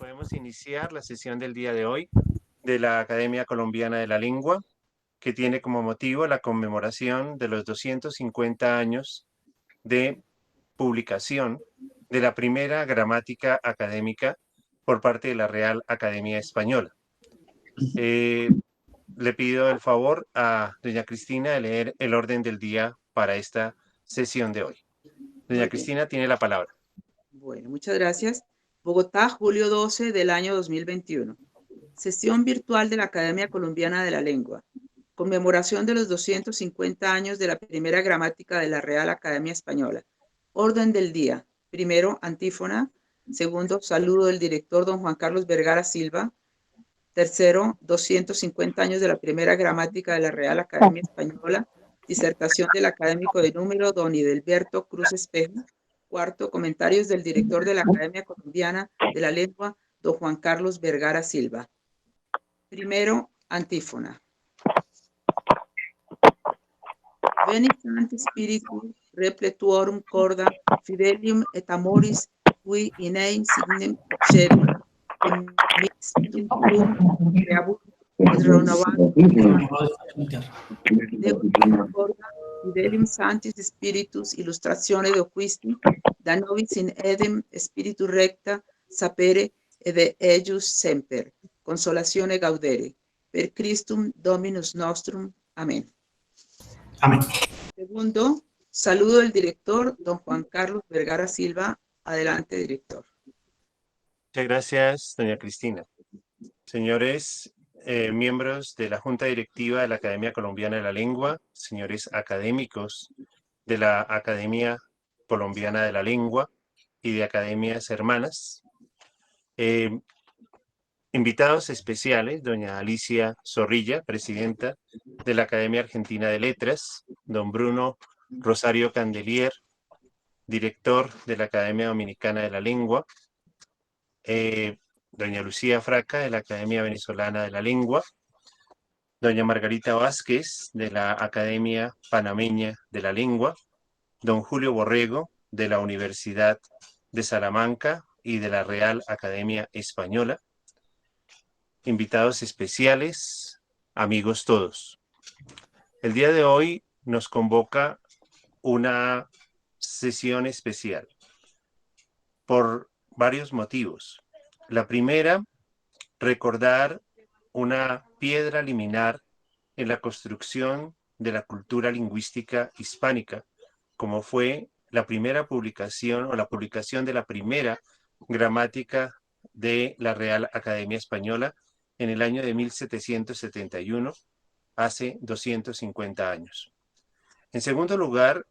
Podemos iniciar la sesión del día de hoy de la Academia Colombiana de la Lengua, que tiene como motivo la conmemoración de los 250 años de publicación de la primera gramática académica por parte de la Real Academia Española. Le pido el favor a doña Cristina de leer el orden del día para esta sesión de hoy. Doña Muy bien. Cristina tiene la palabra. Bueno, muchas gracias. Bogotá, julio 12 del año 2021. Sesión virtual de la Academia Colombiana de la Lengua. Conmemoración de los 250 años de la primera gramática de la Real Academia Española. Orden del día. Primero, antífona. Segundo, saludo del director don Juan Carlos Vergara Silva. Tercero, 250 años de la primera gramática de la Real Academia Española. Disertación del académico de número don Idelberto Cruz Espejo. Cuarto, comentarios del director de la Academia Colombiana de la Lengua, don Juan Carlos Vergara Silva. Primero, antífona. Veni Sancti Spiritus, repletuorum corda, fidelium et amoris, qui in ein signem celi, mixtum creabur, et renovatum Deum corda, fidelium Sanctis Spiritus, illustratione doquisti, da nobis in edem spiritu recta, sapere, et de ejus semper, consolatione gaudere, per Christum Dominus nostrum. Amén. Amén. Segundo, saludo del director, don Juan Carlos Vergara Silva. Adelante, director. Muchas gracias, doña Cristina. Señores miembros de la Junta Directiva de la Academia Colombiana de la Lengua, señores académicos de la Academia Colombiana de la Lengua y de academias hermanas, invitados especiales, doña Alicia Zorrilla, presidenta de la Academia Argentina de Letras, don Bruno Rosario Candelier, director de la Academia Dominicana de la Lengua, doña Lucía Fraca, de la Academia Venezolana de la Lengua, doña Margarita Vázquez, de la Academia Panameña de la Lengua, don Julio Borrego, de la Universidad de Salamanca y de la Real Academia Española, invitados especiales, amigos todos. El día de hoy nos convoca una sesión especial por varios motivos. La primera, recordar una piedra liminar en la construcción de la cultura lingüística hispánica, como fue la primera publicación o la publicación de la primera gramática de la Real Academia Española en el año de 1771, hace 250 años. En segundo lugar,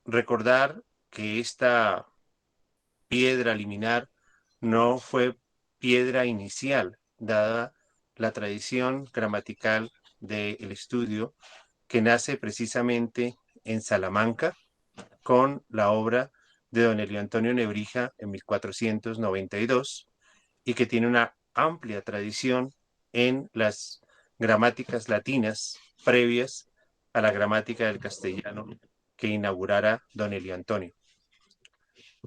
recordar que esta piedra liminar no fue piedra inicial, dada la tradición gramatical del estudio que nace precisamente en Salamanca con la obra de don Elio Antonio Nebrija en 1492 y que tiene una amplia tradición en las gramáticas latinas previas a la gramática del castellano que inaugurara don Elio Antonio.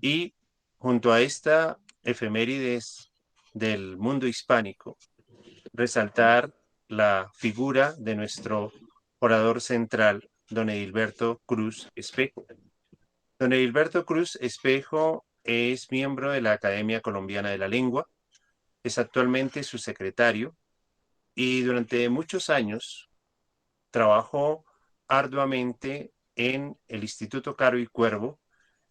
Y junto a esta efemérides del mundo hispánico, resaltar la figura de nuestro orador central, don Edilberto Cruz Espejo. Don Edilberto Cruz Espejo es miembro de la Academia Colombiana de la Lengua, es actualmente su secretario y durante muchos años trabajó arduamente en el Instituto Caro y Cuervo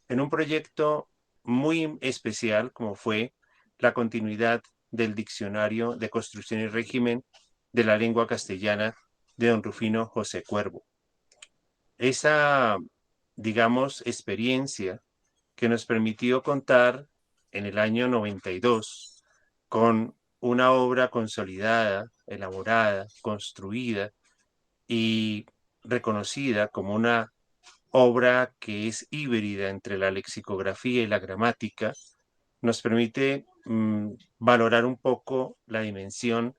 en un proyecto muy especial como fue la continuidad del Diccionario de Construcción y Régimen de la Lengua Castellana de don Rufino José Cuervo. Esa, digamos, experiencia que nos permitió contar en el año 92 con una obra consolidada, elaborada, construida y reconocida como una obra que es híbrida entre la lexicografía y la gramática, nos permite valorar un poco la dimensión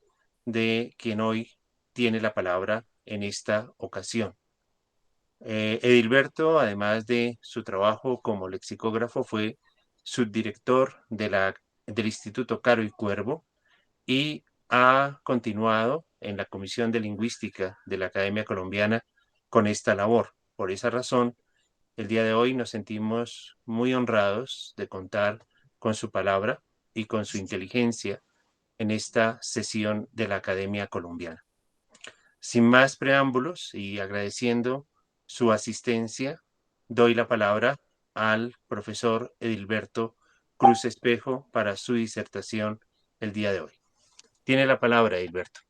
de quien hoy tiene la palabra en esta ocasión. Edilberto, además de su trabajo como lexicógrafo, fue subdirector de la del Instituto Caro y Cuervo y ha continuado en la Comisión de Lingüística de la Academia Colombiana con esta labor. Por esa razón, el día de hoy nos sentimos muy honrados de contar con su palabra y con su inteligencia en esta sesión de la Academia Colombiana. Sin más preámbulos y agradeciendo su asistencia, doy la palabra al profesor Edilberto Cruz Espejo para su disertación el día de hoy. Tiene la palabra, Edilberto.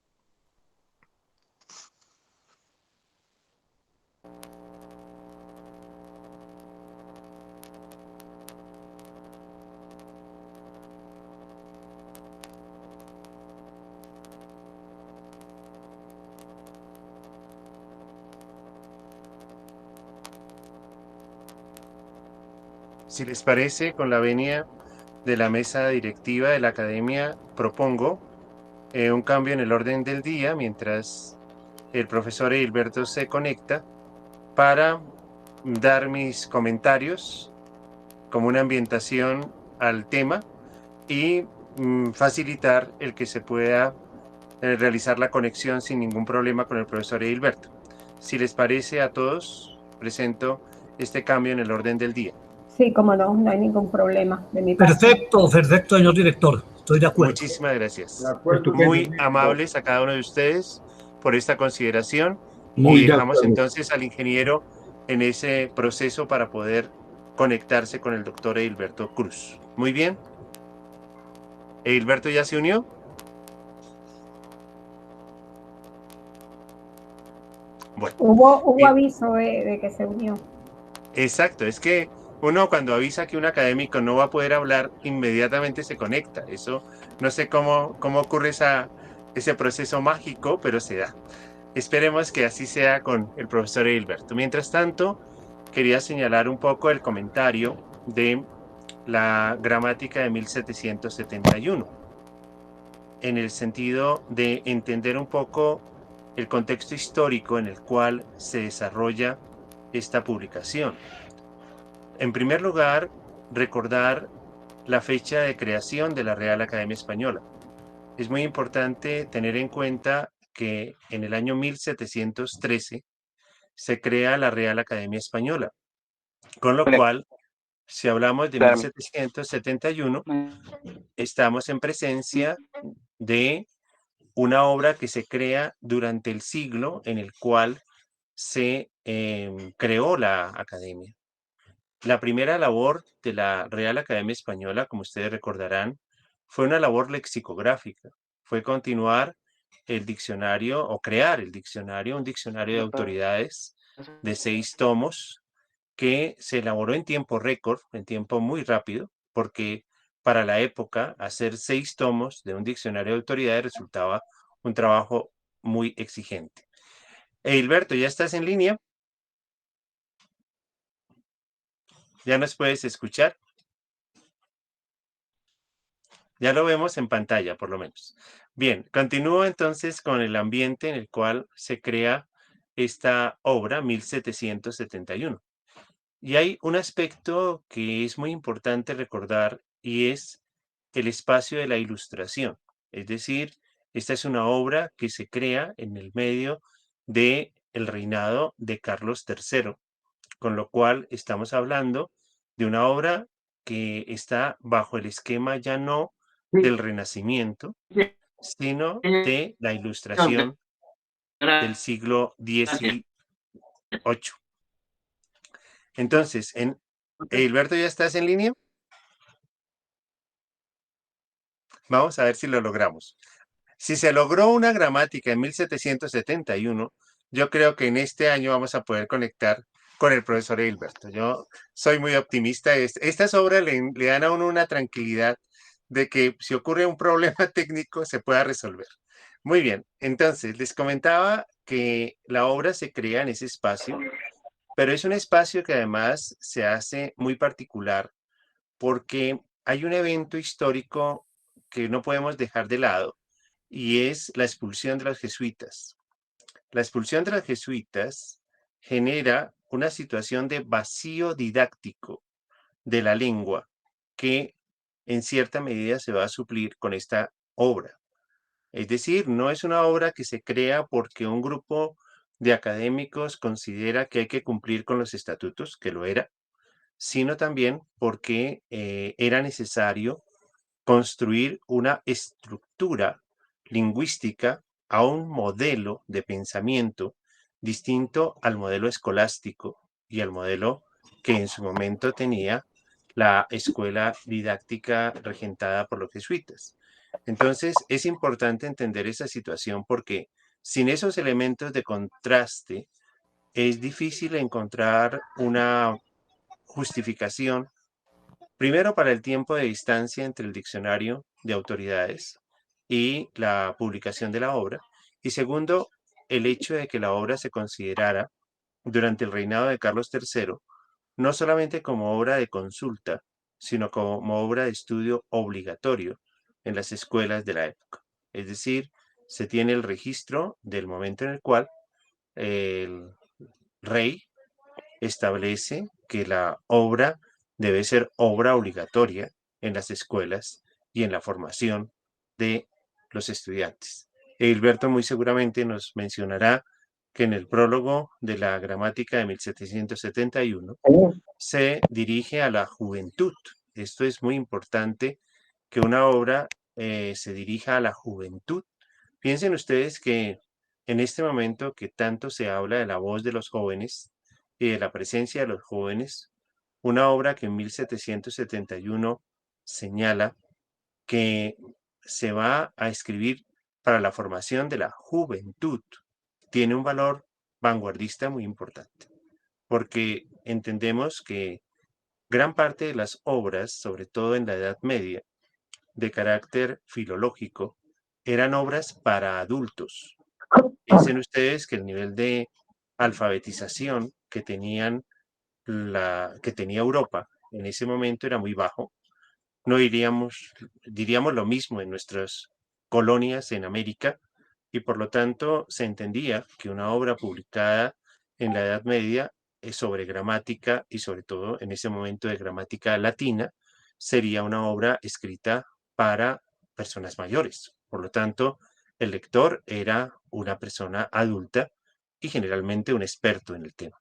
Si les parece, con la venia de la mesa directiva de la academia, propongo un cambio en el orden del día mientras el profesor Edilberto se conecta para dar mis comentarios como una ambientación al tema y facilitar el que se pueda realizar la conexión sin ningún problema con el profesor Edilberto. Si les parece a todos, presento este cambio en el orden del día. Sí, como no, no hay ningún problema de mi parte. Perfecto, perfecto, señor director. Estoy de acuerdo. Muchísimas gracias. De acuerdo, Muy bien, amables a cada uno de ustedes por esta consideración Muy y de dejamos acuerdo. entonces al ingeniero en ese proceso para poder conectarse con el doctor Edilberto Cruz. Muy bien. ¿Edilberto ya se unió? Bueno. Hubo aviso de que se unió. Exacto, es que uno cuando avisa que un académico no va a poder hablar, inmediatamente se conecta. Eso no sé cómo ocurre ese proceso mágico, pero se da. Esperemos que así sea con el profesor Edilberto. Mientras tanto, quería señalar un poco el comentario de la gramática de 1771, en el sentido de entender un poco el contexto histórico en el cual se desarrolla esta publicación. En primer lugar, recordar la fecha de creación de la Real Academia Española. Es muy importante tener en cuenta que en el año 1713 se crea la Real Academia Española, con lo cual, si hablamos de 1771, estamos en presencia de una obra que se crea durante el siglo en el cual se creó la academia. La primera labor de la Real Academia Española, como ustedes recordarán, fue una labor lexicográfica. Fue continuar el diccionario o crear el diccionario, un diccionario de autoridades de 6 tomos que se elaboró en tiempo récord, en tiempo muy rápido, porque para la época hacer 6 tomos de un diccionario de autoridades resultaba un trabajo muy exigente. Edilberto, ¿ya estás en línea? ¿Ya nos puedes escuchar? Ya lo vemos en pantalla, por lo menos. Bien, continúo entonces con el ambiente en el cual se crea esta obra, 1771. Y hay un aspecto que es muy importante recordar y es el espacio de la ilustración. Es decir, esta es una obra que se crea en el medio del reinado de Carlos III, con lo cual estamos hablando de una obra que está bajo el esquema ya no del Renacimiento, sino de la Ilustración del siglo XVIII. Entonces, Edilberto, ¿ya estás en línea? Vamos a ver si lo logramos. Si se logró una gramática en 1771, yo creo que en este año vamos a poder conectar con el profesor Edilberto. Yo soy muy optimista. Estas obras le dan a uno una tranquilidad de que si ocurre un problema técnico se pueda resolver. Muy bien, entonces les comentaba que la obra se crea en ese espacio, pero es un espacio que además se hace muy particular porque hay un evento histórico que no podemos dejar de lado y es la expulsión de los jesuitas. La expulsión de los jesuitas genera una situación de vacío didáctico de la lengua que en cierta medida se va a suplir con esta obra. Es decir, no es una obra que se crea porque un grupo de académicos considera que hay que cumplir con los estatutos, que lo era, sino también porque era necesario construir una estructura lingüística a un modelo de pensamiento distinto al modelo escolástico y al modelo que en su momento tenía la escuela didáctica regentada por los jesuitas. Entonces, es importante entender esa situación porque sin esos elementos de contraste es difícil encontrar una justificación, primero para el tiempo de distancia entre el diccionario de autoridades y la publicación de la obra, y segundo, el hecho de que la obra se considerara durante el reinado de Carlos III no solamente como obra de consulta, sino como obra de estudio obligatorio en las escuelas de la época. Es decir, se tiene el registro del momento en el cual el rey establece que la obra debe ser obra obligatoria en las escuelas y en la formación de los estudiantes. Hilberto muy seguramente nos mencionará que en el prólogo de la gramática de 1771 se dirige a la juventud. Esto es muy importante, que una obra se dirija a la juventud. Piensen ustedes que en este momento que tanto se habla de la voz de los jóvenes y de la presencia de los jóvenes, una obra que en 1771 señala que se va a escribir para la formación de la juventud, tiene un valor vanguardista muy importante, porque entendemos que gran parte de las obras, sobre todo en la Edad Media, de carácter filológico, eran obras para adultos. Piensen ustedes que el nivel de alfabetización que tenía Europa en ese momento era muy bajo. No diríamos lo mismo en nuestras colonias en América, y por lo tanto se entendía que una obra publicada en la Edad Media sobre gramática y sobre todo en ese momento de gramática latina sería una obra escrita para personas mayores. Por lo tanto, el lector era una persona adulta y generalmente un experto en el tema.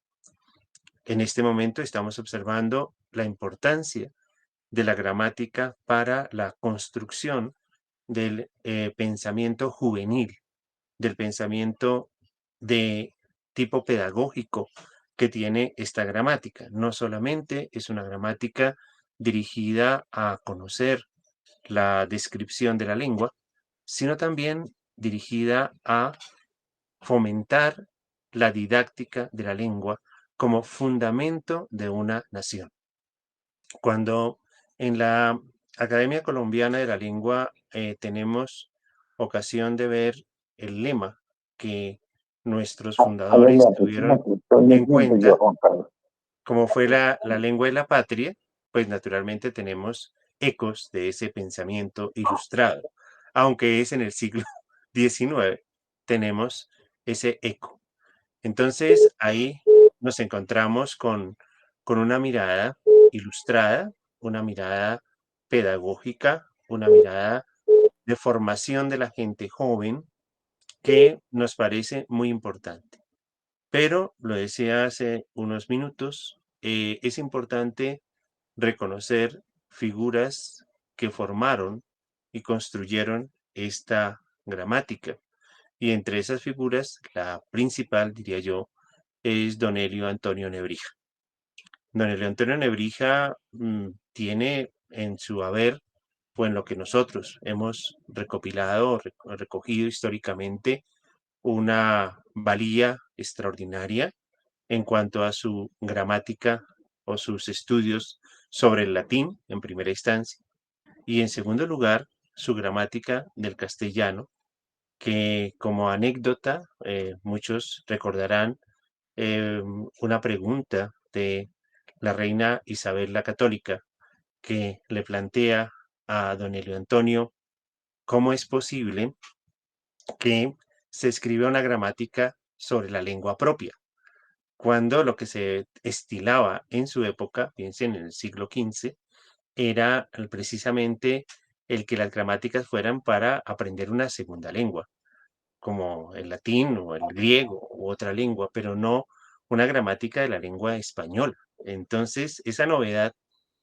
En este momento estamos observando la importancia de la gramática para la construcción del pensamiento juvenil, del pensamiento de tipo pedagógico que tiene esta gramática. No solamente es una gramática dirigida a conocer la descripción de la lengua, sino también dirigida a fomentar la didáctica de la lengua como fundamento de una nación. Cuando en la Academia Colombiana de la Lengua tenemos ocasión de ver el lema que nuestros fundadores tuvieron en cuenta, como fue la lengua de la patria, pues naturalmente tenemos ecos de ese pensamiento ilustrado, aunque es en el siglo XIX, tenemos ese eco. Entonces ahí nos encontramos con una mirada ilustrada, una mirada pedagógica, una mirada de formación de la gente joven que nos parece muy importante. Pero, lo decía hace unos minutos, es importante reconocer figuras que formaron y construyeron esta gramática. Y entre esas figuras, la principal, diría yo, es don Elio Antonio Nebrija. Don Elio Antonio Nebrija tiene en su haber, pues en lo que nosotros hemos recopilado, recogido históricamente, una valía extraordinaria en cuanto a su gramática o sus estudios sobre el latín en primera instancia, y en segundo lugar, su gramática del castellano, que como anécdota, muchos recordarán una pregunta de la reina Isabel la Católica, que le plantea a don Elio Antonio cómo es posible que se escriba una gramática sobre la lengua propia, cuando lo que se estilaba en su época, piensen en el siglo XV, era precisamente el que las gramáticas fueran para aprender una segunda lengua, como el latín o el griego u otra lengua, pero no una gramática de la lengua española. Entonces, esa novedad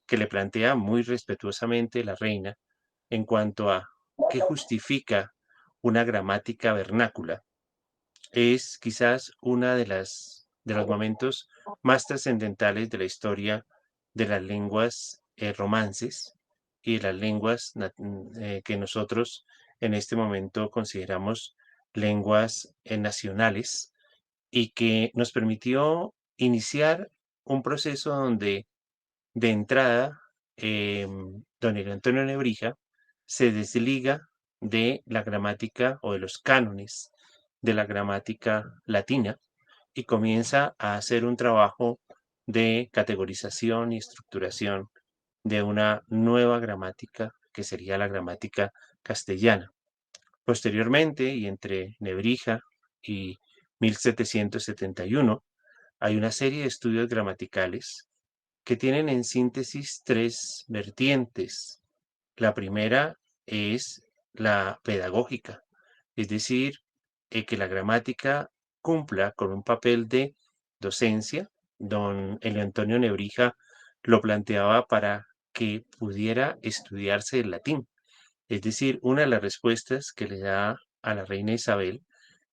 que le plantea muy respetuosamente la reina en cuanto a qué justifica una gramática vernácula es quizás una de los momentos más trascendentales de la historia de las lenguas romances y de las lenguas que nosotros en este momento consideramos lenguas nacionales y que nos permitió iniciar un proceso donde de entrada don Elio Antonio Nebrija se desliga de la gramática o de los cánones de la gramática latina y comienza a hacer un trabajo de categorización y estructuración de una nueva gramática que sería la gramática castellana. Posteriormente, y entre Nebrija y 1771, hay una serie de estudios gramaticales que tienen en síntesis tres vertientes. La primera es la pedagógica, es decir, que la gramática cumpla con un papel de docencia. Don Elio Antonio Nebrija lo planteaba para que pudiera estudiarse el latín. Es decir, una de las respuestas que le da a la reina Isabel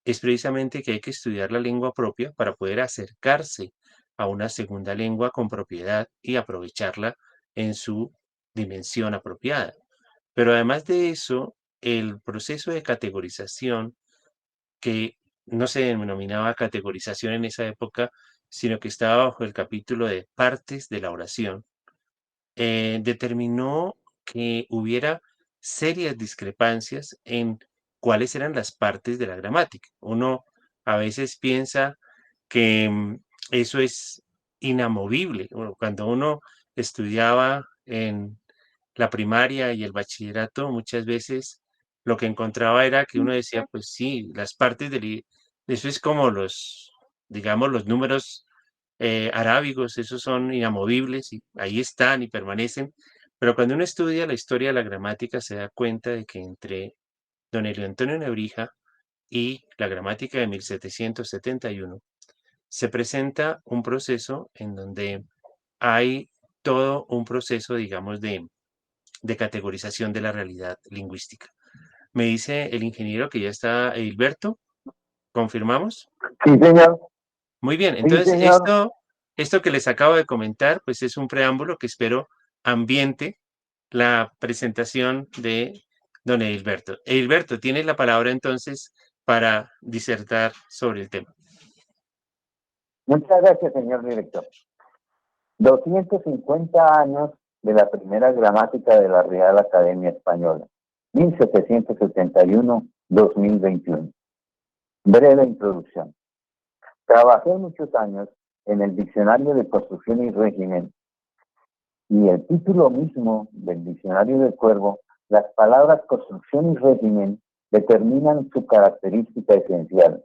es precisamente que hay que estudiar la lengua propia para poder acercarse a una segunda lengua con propiedad y aprovecharla en su dimensión apropiada. Pero además de eso, el proceso de categorización, que no se denominaba categorización en esa época, sino que estaba bajo el capítulo de partes de la oración, determinó que hubiera serias discrepancias en cuáles eran las partes de la gramática. Uno a veces piensa que eso es inamovible. Cuando uno estudiaba en la primaria y el bachillerato, muchas veces lo que encontraba era que uno decía, pues sí, las partes eso es como digamos, los números arábigos, esos son inamovibles y ahí están y permanecen. Pero cuando uno estudia la historia de la gramática se da cuenta de que entre don Elio Antonio Nebrija y la gramática de 1771 se presenta un proceso en donde hay todo un proceso, digamos, de categorización de la realidad lingüística. Me dice el ingeniero que ya está Hilberto, ¿confirmamos? Sí, señor. Muy bien, Sí, entonces señor. esto que les acabo de comentar, pues es un preámbulo que espero ambiente la presentación de don Edilberto. Edilberto, tienes la palabra entonces para disertar sobre el tema. Muchas gracias, señor director. 250 años de la primera gramática de la Real Academia Española, 1771-2021. Breve introducción. Trabajé muchos años en el Diccionario de Construcción y Régimen, y el título mismo del Diccionario del Cuervo, las palabras construcción y régimen determinan su característica esencial.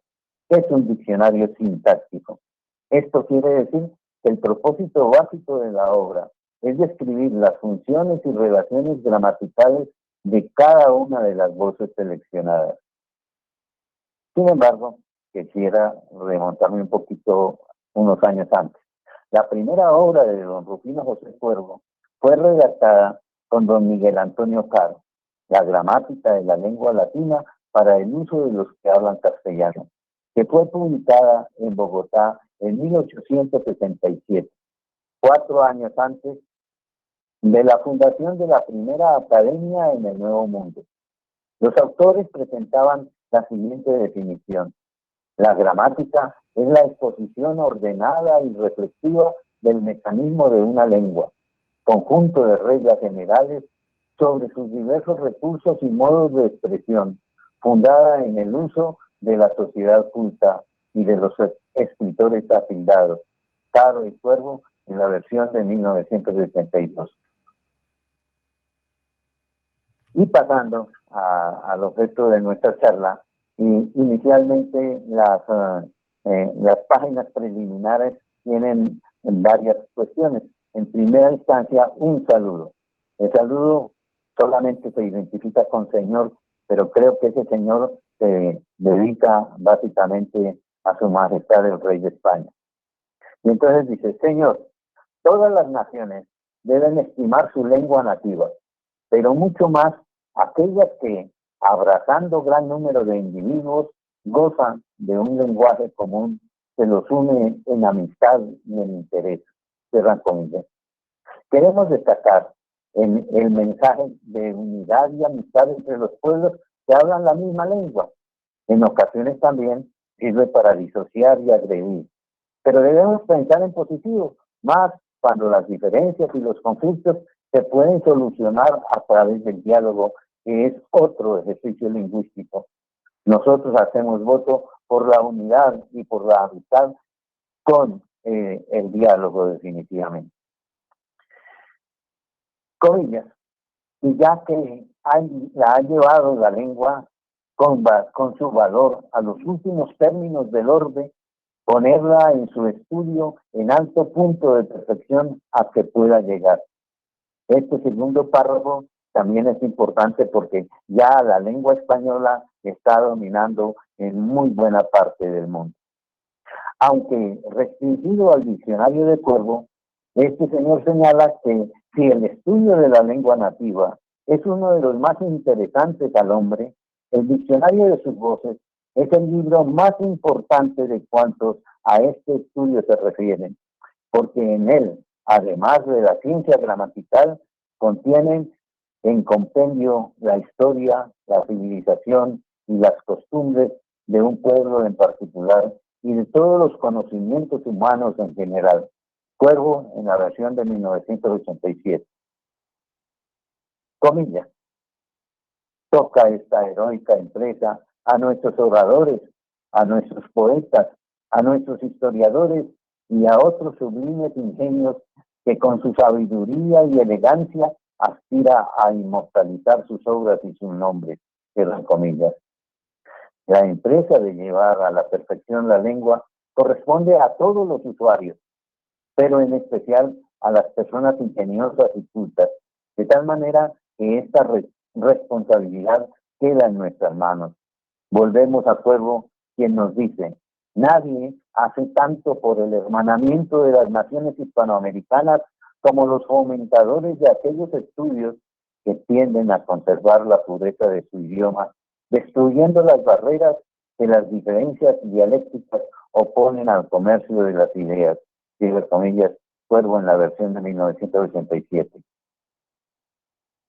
Es un diccionario sintáctico. Esto quiere decir que el propósito básico de la obra es describir las funciones y relaciones gramaticales de cada una de las voces seleccionadas. Sin embargo, quisiera remontarme un poquito unos años antes. La primera obra de don Rufino José Cuervo fue redactada con don Miguel Antonio Caro, la gramática de la lengua latina para el uso de los que hablan castellano, que fue publicada en Bogotá en 1867, 4 años antes de la fundación de la primera academia en el Nuevo Mundo. Los autores presentaban la siguiente definición: la gramática es la exposición ordenada y reflexiva del mecanismo de una lengua, conjunto de reglas generales sobre sus diversos recursos y modos de expresión, fundada en el uso de la sociedad culta y de los escritores atildados, Caro y Cuervo, en la versión de 1972. Y pasando al objeto de nuestra charla, inicialmente las páginas preliminares tienen varias cuestiones. En primera instancia, un saludo. El saludo solamente se identifica con señor, pero creo que ese señor se dedica básicamente a su majestad el rey de España. Y entonces dice, señor, todas las naciones deben estimar su lengua nativa, pero mucho más aquellas que, abrazando gran número de individuos, gozan de un lenguaje común que los une en amistad y en interés. Cierran comillas. Queremos destacar en el mensaje de unidad y amistad entre los pueblos que hablan la misma lengua. En ocasiones también sirve para disociar y agredir. Pero debemos pensar en positivo, más cuando las diferencias y los conflictos se pueden solucionar a través del diálogo, que es otro ejercicio lingüístico. Nosotros hacemos voto por la unidad y por la amistad con el diálogo definitivamente. Comillas, y ya que la ha llevado la lengua con su valor a los últimos términos del orbe, ponerla en su estudio en alto punto de perfección a que pueda llegar. Este segundo párrafo también es importante porque ya la lengua española está dominando en muy buena parte del mundo. Aunque restringido al diccionario de Cuervo, este señor señala que si el estudio de la lengua nativa es uno de los más interesantes al hombre, el diccionario de sus voces es el libro más importante de cuantos a este estudio se refieren, porque en él, además de la ciencia gramatical, contienen en compendio la historia, la civilización y las costumbres de un pueblo en particular y de todos los conocimientos humanos en general. Cuervo en la versión de 1987. Comillas. Toca esta heroica empresa a nuestros oradores, a nuestros poetas, a nuestros historiadores y a otros sublimes ingenios que con su sabiduría y elegancia aspira a inmortalizar sus obras y sus nombres, cierran comillas. La empresa de llevar a la perfección la lengua corresponde a todos los usuarios, pero en especial a las personas ingeniosas y cultas, de tal manera que esta responsabilidad queda en nuestras manos. Volvemos a Cuervo, quien nos dice, nadie hace tanto por el hermanamiento de las naciones hispanoamericanas como los fomentadores de aquellos estudios que tienden a conservar la pureza de su idioma, destruyendo las barreras que las diferencias dialécticas oponen al comercio de las ideas. Cierre comillas, Cuervo en la versión de 1987.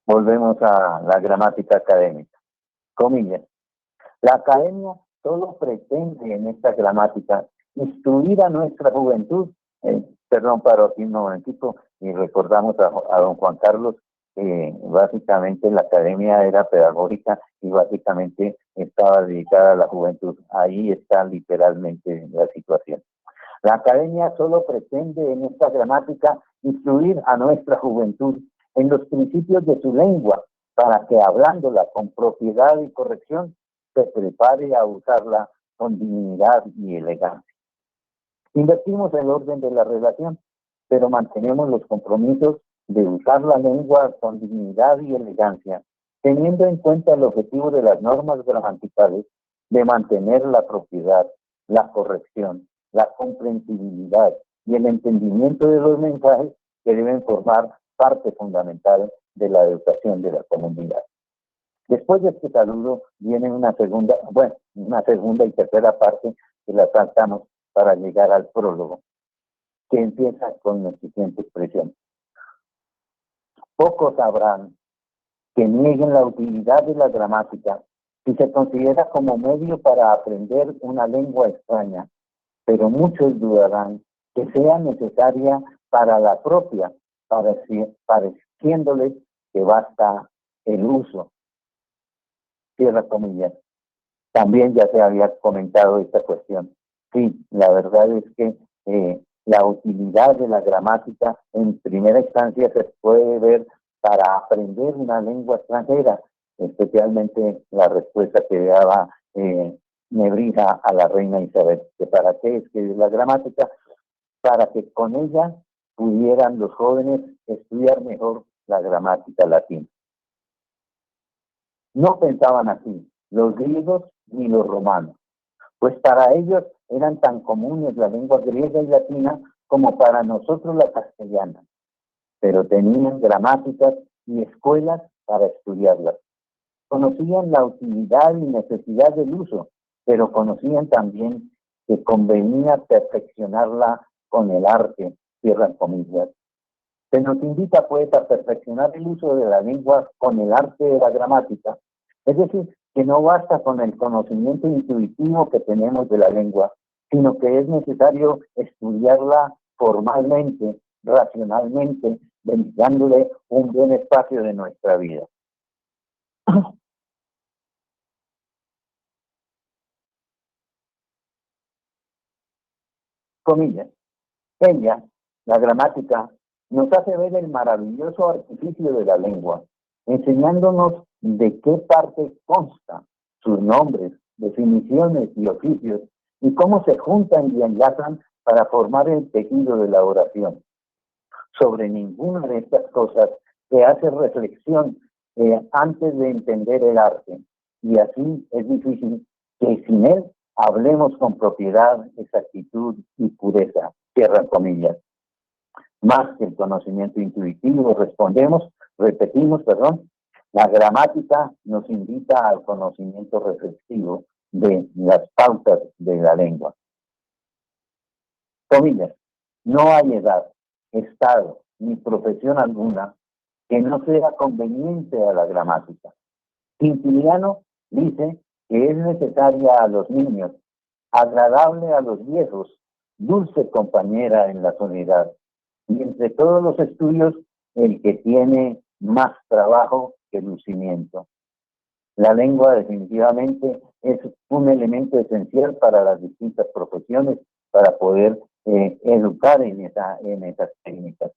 Volvemos a la gramática académica. Comillas. La academia solo pretende en esta gramática instruir a nuestra juventud. Paro aquí un momentito y recordamos a don Juan Carlos que básicamente la academia era pedagógica y básicamente estaba dedicada a la juventud. Ahí está literalmente la situación. La academia solo pretende en esta gramática instruir a nuestra juventud en los principios de su lengua para que hablándola con propiedad y corrección se prepare a usarla con dignidad y elegancia. Invertimos el orden de la relación, pero mantenemos los compromisos de usar la lengua con dignidad y elegancia, teniendo en cuenta el objetivo de las normas gramaticales de mantener la propiedad, la corrección, la comprensibilidad y el entendimiento de los mensajes que deben formar parte fundamental de la educación de la comunidad. Después de este saludo viene una segunda y tercera parte que la tratamos para llegar al prólogo, que empieza con la siguiente expresión. Pocos sabrán que nieguen la utilidad de la gramática si se considera como medio para aprender una lengua extraña, pero muchos dudarán que sea necesaria para la propia, pareciéndoles que basta el uso. Cierra comillas. También ya se había comentado esta cuestión. Sí, la verdad es que la utilidad de la gramática en primera instancia se puede ver para aprender una lengua extranjera, especialmente la respuesta que daba Nebrija a la reina Isabel. ¿Que para qué es que la gramática? Para que con ella pudieran los jóvenes estudiar mejor la gramática latina. No pensaban así los griegos ni los romanos, pues para ellos eran tan comunes la lengua griega y latina como para nosotros la castellana, pero tenían gramáticas y escuelas para estudiarlas. Conocían la utilidad y necesidad del uso, pero conocían también que convenía perfeccionarla con el arte, cierran comillas. Se nos invita, pues, a perfeccionar el uso de la lengua con el arte de la gramática, es decir, que no basta con el conocimiento intuitivo que tenemos de la lengua, sino que es necesario estudiarla formalmente, racionalmente, dedicándole un buen espacio de nuestra vida. Comillas. Ella, la gramática, nos hace ver el maravilloso artificio de la lengua, enseñándonos de qué parte consta, sus nombres, definiciones y oficios, y cómo se juntan y enlazan para formar el tejido de la oración. Sobre ninguna de estas cosas se hace reflexión antes de entender el arte, y así es difícil que sin él hablemos con propiedad, exactitud y pureza. Cierran comillas. Más que el conocimiento intuitivo, repetimos, la gramática nos invita al conocimiento reflexivo de las pautas de la lengua. Comillas, no hay edad, estado, ni profesión alguna que no sea conveniente a la gramática. Quintiliano dice que es necesaria a los niños, agradable a los viejos, dulce compañera en la soledad, y entre todos los estudios, el que tiene más trabajo que lucimiento. La lengua definitivamente es un elemento esencial para las distintas profesiones, para poder educar en esas técnicas.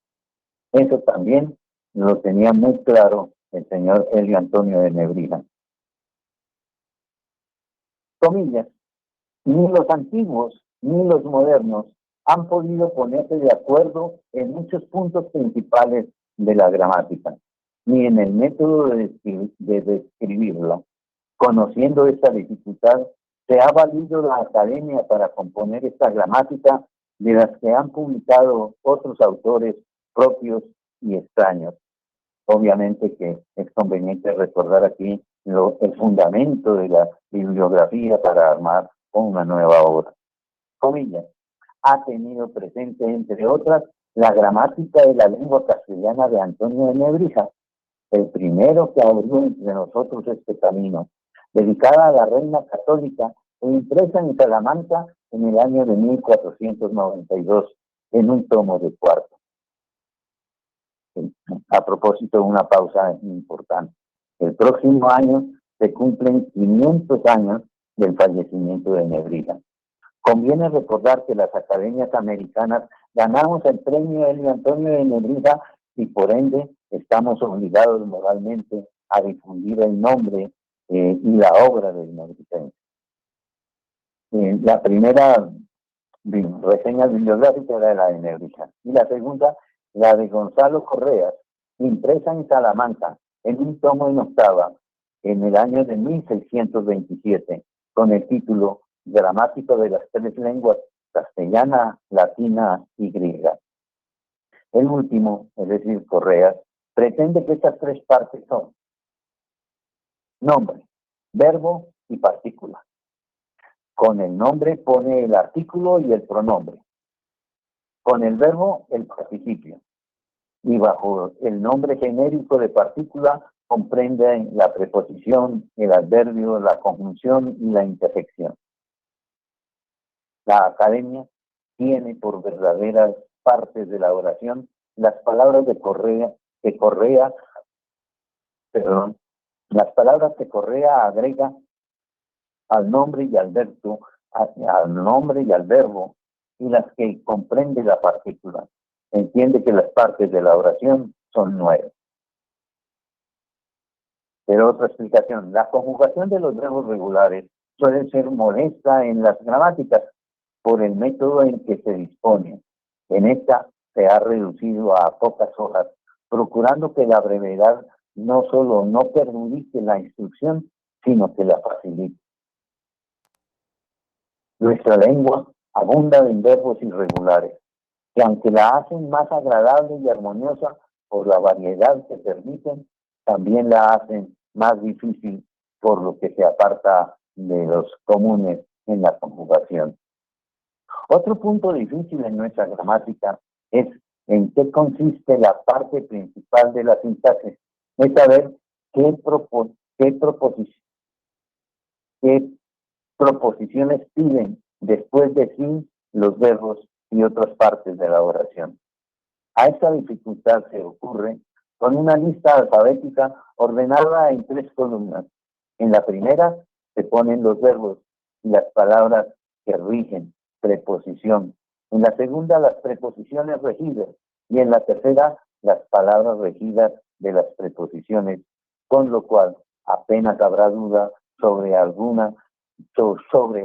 Eso también lo tenía muy claro el señor Elio Antonio de Nebrija. Comillas, ni los antiguos ni los modernos han podido ponerse de acuerdo en muchos puntos principales de la gramática, ni en el método de describirla. Conociendo esta dificultad, se ha valido la academia para componer esta gramática de las que han publicado otros autores propios y extraños. Obviamente que es conveniente recordar aquí el fundamento de la bibliografía para armar una nueva obra. Comillas, ha tenido presente, entre otras, la gramática de la lengua castellana de Antonio de Nebrija, el primero que abrió entre nosotros este camino, dedicada a la reina católica e impresa en Salamanca en el año de 1492, en un tomo de cuarto. A propósito, una pausa importante. El próximo año se cumplen 500 años del fallecimiento de Nebrija. Conviene recordar que las academias americanas ganamos el premio Elio Antonio de Nebrija y por ende estamos obligados moralmente a difundir el nombre y la obra del nebrijense. La primera reseña bibliográfica era la de Nebrija y la segunda, la de Gonzalo Correas, impresa en Salamanca en un tomo en octava en el año de 1627 con el título Gramática de las tres lenguas, castellana, latina y griega. El último, es decir, Correas, pretende que estas tres partes son nombre, verbo y partícula. Con el nombre pone el artículo y el pronombre. Con el verbo, el participio. Y bajo el nombre genérico de partícula comprende la preposición, el adverbio, la conjunción y la interjección. La academia tiene por verdaderas partes de la oración las palabras las palabras que Correa agrega al nombre y al verbo, y las que comprende la partícula. Entiende que las partes de la oración son 9. Pero otra explicación, la conjugación de los verbos regulares suele ser molesta en las gramáticas por el método en que se dispone. En esta se ha reducido a pocas hojas procurando que la brevedad no solo no perjudique la instrucción, sino que la facilite. Nuestra lengua abunda en verbos irregulares, que aunque la hacen más agradable y armoniosa por la variedad que permiten, también la hacen más difícil por lo que se aparta de los comunes en la conjugación. Otro punto difícil en nuestra gramática es en qué consiste la parte principal de la sintaxis, es saber qué proposiciones piden después de sí los verbos y otras partes de la oración. A esta dificultad se ocurre con una lista alfabética ordenada en 3 columnas. En la primera se ponen los verbos y las palabras que rigen, preposición. En la segunda, las preposiciones regidas. Y en la tercera, las palabras regidas de las preposiciones. Con lo cual, apenas habrá duda sobre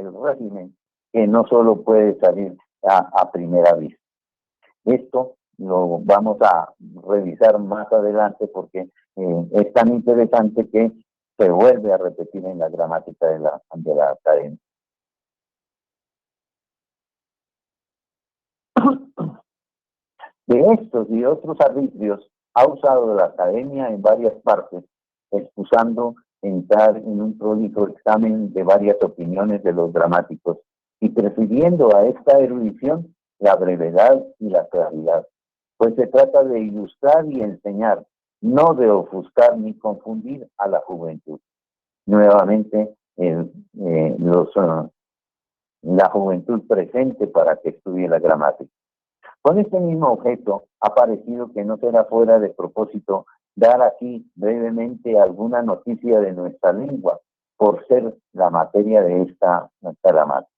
el régimen, que no solo puede salir a primera vista. Esto lo vamos a revisar más adelante porque es tan interesante que se vuelve a repetir en la gramática de la academia. De estos y otros arbitrios ha usado la academia en varias partes, excusando entrar en un prolijo examen de varias opiniones de los gramáticos y prefiriendo a esta erudición la brevedad y la claridad, pues se trata de ilustrar y enseñar, no de ofuscar ni confundir a la juventud. Nuevamente, la juventud presente para que estudie la gramática. Con este mismo objeto, ha parecido que no será fuera de propósito dar aquí brevemente alguna noticia de nuestra lengua, por ser la materia de esta gramática.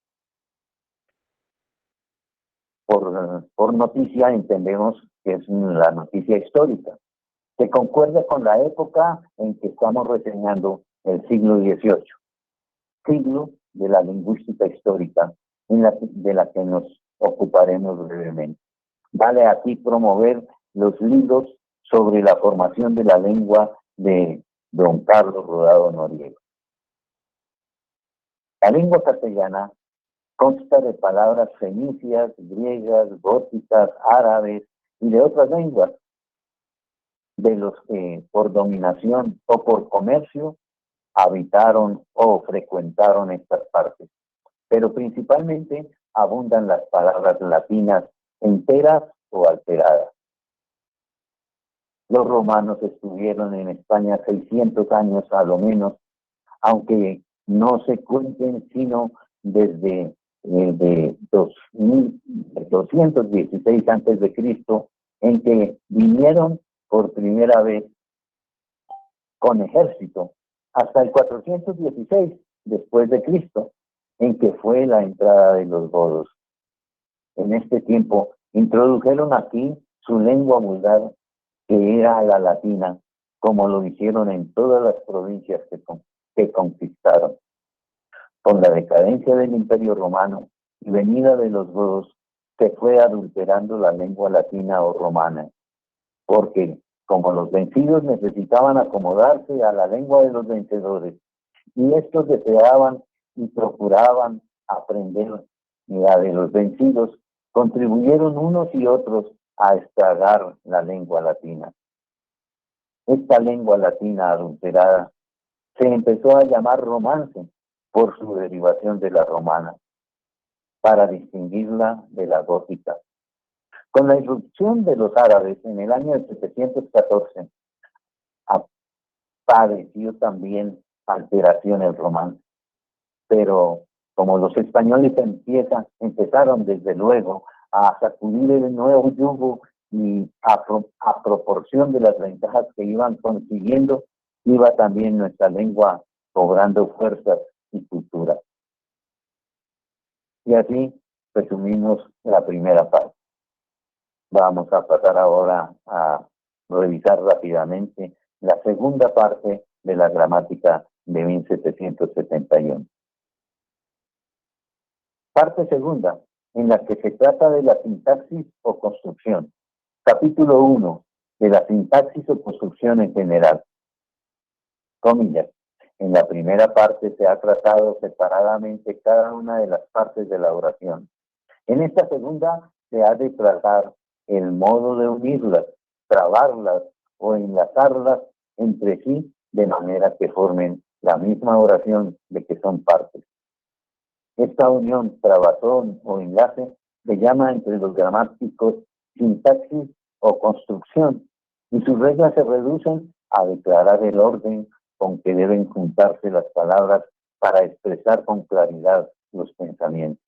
Por noticia entendemos que es la noticia histórica, que concuerda con la época en que estamos reseñando el siglo XVIII, siglo de la lingüística histórica, de la que nos ocuparemos brevemente. Vale aquí promover los libros sobre la formación de la lengua de don Carlos Rodado Noriega. La lengua castellana consta de palabras fenicias, griegas, góticas, árabes y de otras lenguas, de los que por dominación o por comercio habitaron o frecuentaron estas partes. Pero principalmente abundan las palabras latinas enteras o alteradas. Los romanos estuvieron en España 600 años a lo menos, aunque no se cuenten sino desde 216 antes de Cristo, en que vinieron por primera vez con ejército, hasta el 416 después de Cristo, en que fue la entrada de los godos. En este tiempo introdujeron aquí su lengua vulgar, que era la latina, como lo hicieron en todas las provincias que conquistaron. Con la decadencia del Imperio Romano y venida de los godos, se fue adulterando la lengua latina o romana, porque como los vencidos necesitaban acomodarse a la lengua de los vencedores, y estos deseaban y procuraban aprender la de los vencidos, contribuyeron unos y otros a estragar la lengua latina. Esta lengua latina adulterada se empezó a llamar romance por su derivación de la romana, para distinguirla de la gótica. Con la irrupción de los árabes en el año 714, padeció también alteración el romance. Pero como los españoles empezaron desde luego a sacudir el nuevo yugo y a proporción de las ventajas que iban consiguiendo, iba también nuestra lengua cobrando fuerzas y cultura. Y así resumimos la primera parte. Vamos a pasar ahora a revisar rápidamente la segunda parte de la gramática de 1771. Parte segunda, en la que se trata de la sintaxis o construcción. Capítulo 1, de la sintaxis o construcción en general. Comillas. En la primera parte se ha tratado separadamente cada una de las partes de la oración. En esta segunda se ha de tratar el modo de unirlas, trabarlas o enlazarlas entre sí de manera que formen la misma oración de que son partes. Esta unión, trabazón o enlace se llama entre los gramáticos sintaxis o construcción, y sus reglas se reducen a declarar el orden con que deben juntarse las palabras para expresar con claridad los pensamientos.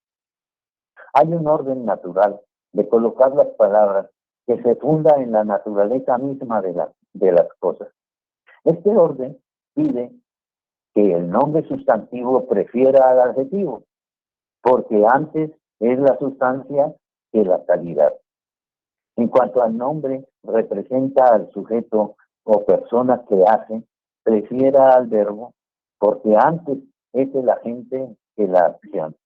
Hay un orden natural de colocar las palabras que se funda en la naturaleza misma de las cosas. Este orden pide que el nombre sustantivo prefiera al adjetivo, porque antes es la sustancia que la calidad. En cuanto al nombre, representa al sujeto o persona que hace, prefiera al verbo, porque antes es el agente que la acción.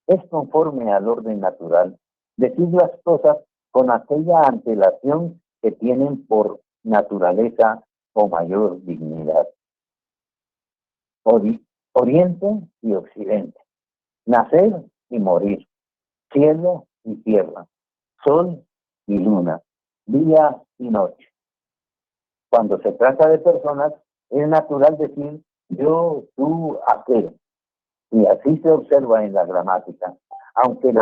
Es conforme al orden natural decir las cosas con aquella antelación que tienen por naturaleza o mayor dignidad. Oriente y occidente, nacer y morir, cielo y tierra, sol y luna, día y noche. Cuando se trata de personas, es natural decir yo, tú, aquel, y así se observa en la gramática, aunque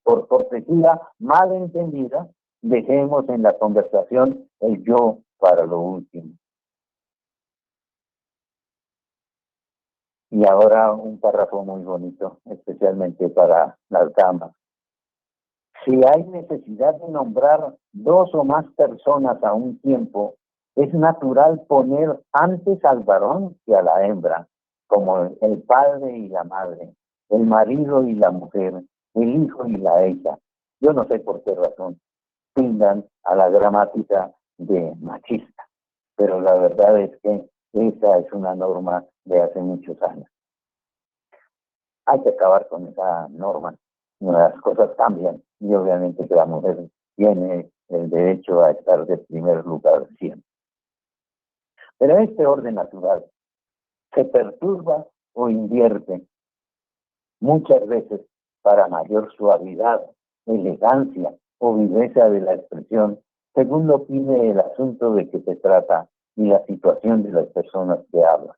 por cortesía mal entendida, dejemos en la conversación el yo para lo último. Y ahora un párrafo muy bonito, especialmente para las damas. Si hay necesidad de nombrar dos o más personas a un tiempo, es natural poner antes al varón que a la hembra, como el padre y la madre, el marido y la mujer, el hijo y la hija. Yo no sé por qué razón tildan a la gramática de machista, pero la verdad es que esa es una norma de hace muchos años. Hay que acabar con esa norma. Las cosas cambian y obviamente que la mujer tiene el derecho a estar de primer lugar siempre. Pero este orden natural se perturba o invierte muchas veces para mayor suavidad, elegancia o viveza de la expresión, según lo pide el asunto de que se trata y la situación de las personas que hablan.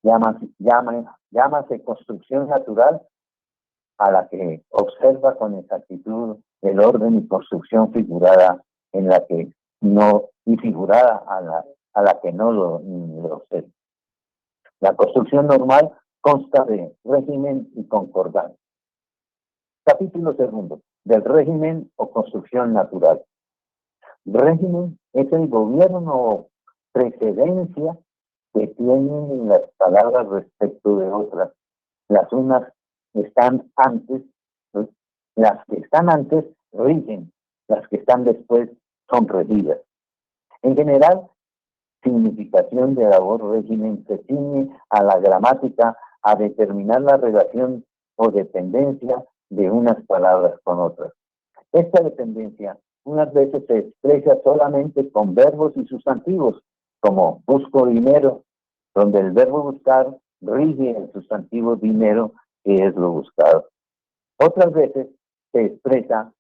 Llámase construcción natural a la que observa con exactitud el orden y construcción figurada en la que no, y figurada a la que no lo observa. La construcción normal consta de régimen y concordancia. Capítulo segundo, del régimen o construcción natural. Régimen es el gobierno o precedencia que tienen las palabras respecto de otras. Las unas están antes, las que están antes rigen, las que están después son regidas. En general, significación de labor régimen se ciñe a la gramática a determinar la relación o dependencia de unas palabras con otras. Esta dependencia unas veces se expresa solamente con verbos y sustantivos, como busco dinero, donde el verbo buscar rige el sustantivo dinero, que es lo buscado. Otras veces se expresa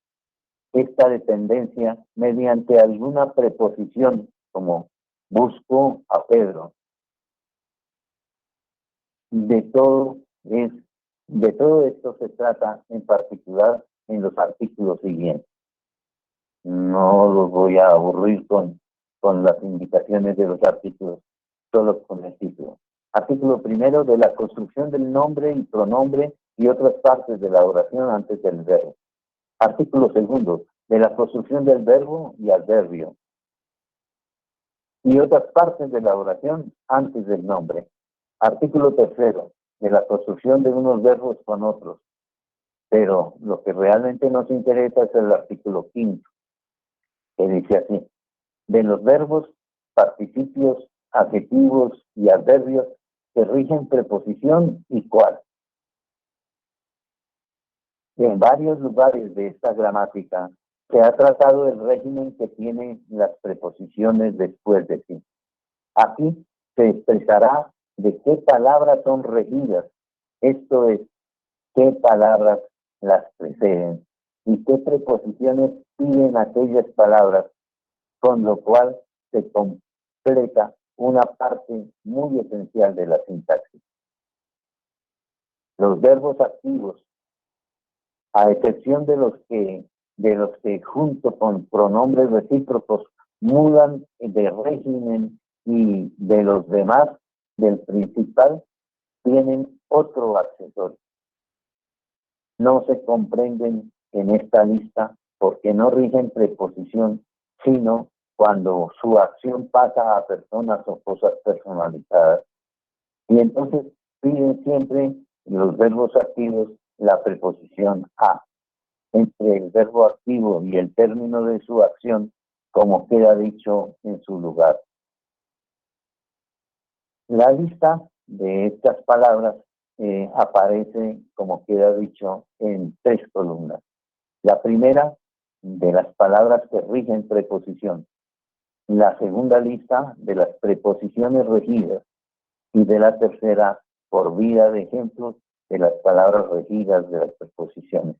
esta dependencia mediante alguna preposición, como busco a Pedro. De todo esto se trata en particular en los artículos siguientes. No los voy a aburrir con las indicaciones de los artículos, solo con el título. Artículo primero, de la construcción del nombre y pronombre y otras partes de la oración antes del verbo. Artículo segundo, de la construcción del verbo y adverbio y otras partes de la oración antes del nombre. Artículo tercero, de la construcción de unos verbos con otros. Pero lo que realmente nos interesa es el artículo quinto, que dice así: de los verbos, participios, adjetivos y adverbios que rigen preposición y cual. En varios lugares de esta gramática Se ha tratado del régimen que tiene las preposiciones después de sí. Aquí se expresará de qué palabras son regidas, esto es, qué palabras las preceden y qué preposiciones siguen aquellas palabras, con lo cual se completa una parte muy esencial de la sintaxis. Los verbos activos, a excepción de los que junto con pronombres recíprocos mudan de régimen y de los demás del principal, tienen otro accesorio. No se comprenden en esta lista porque no rigen preposición, sino cuando su acción pasa a personas o cosas personalizadas. Y entonces piden siempre los verbos activos la preposición a, entre el verbo activo y el término de su acción, como queda dicho en su lugar. La lista de estas palabras aparece, como queda dicho, en 3 columnas. La primera, de las palabras que rigen preposición. La segunda lista, de las preposiciones regidas. Y de la tercera, por vía de ejemplos, de las palabras regidas de las preposiciones.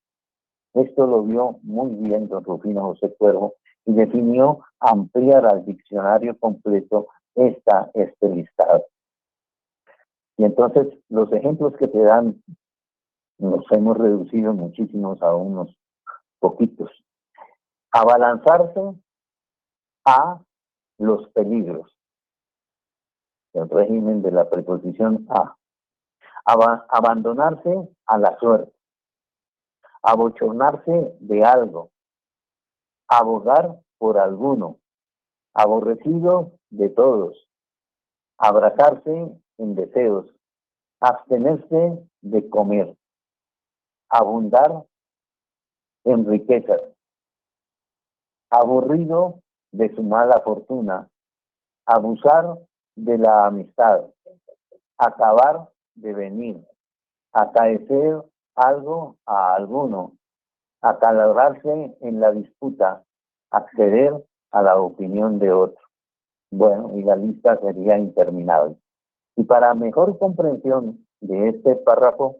Esto lo vio muy bien don Rufino José Cuervo y definió ampliar al diccionario completo este listado. Y entonces los ejemplos que te dan los hemos reducido muchísimos a unos poquitos. Abalanzarse a los peligros. El régimen de la preposición a. Abandonarse a la suerte. Abochornarse de algo. Abogar por alguno. Aborrecido de todos. Abrazarse en deseos. Abstenerse de comer. Abundar en riquezas. Aburrido de su mala fortuna. Abusar de la amistad. Acabar de venir. Acaecer algo a alguno. Acalabrarse en la disputa. Acceder a la opinión de otro. Bueno, y la lista sería interminable. Y para mejor comprensión de este párrafo,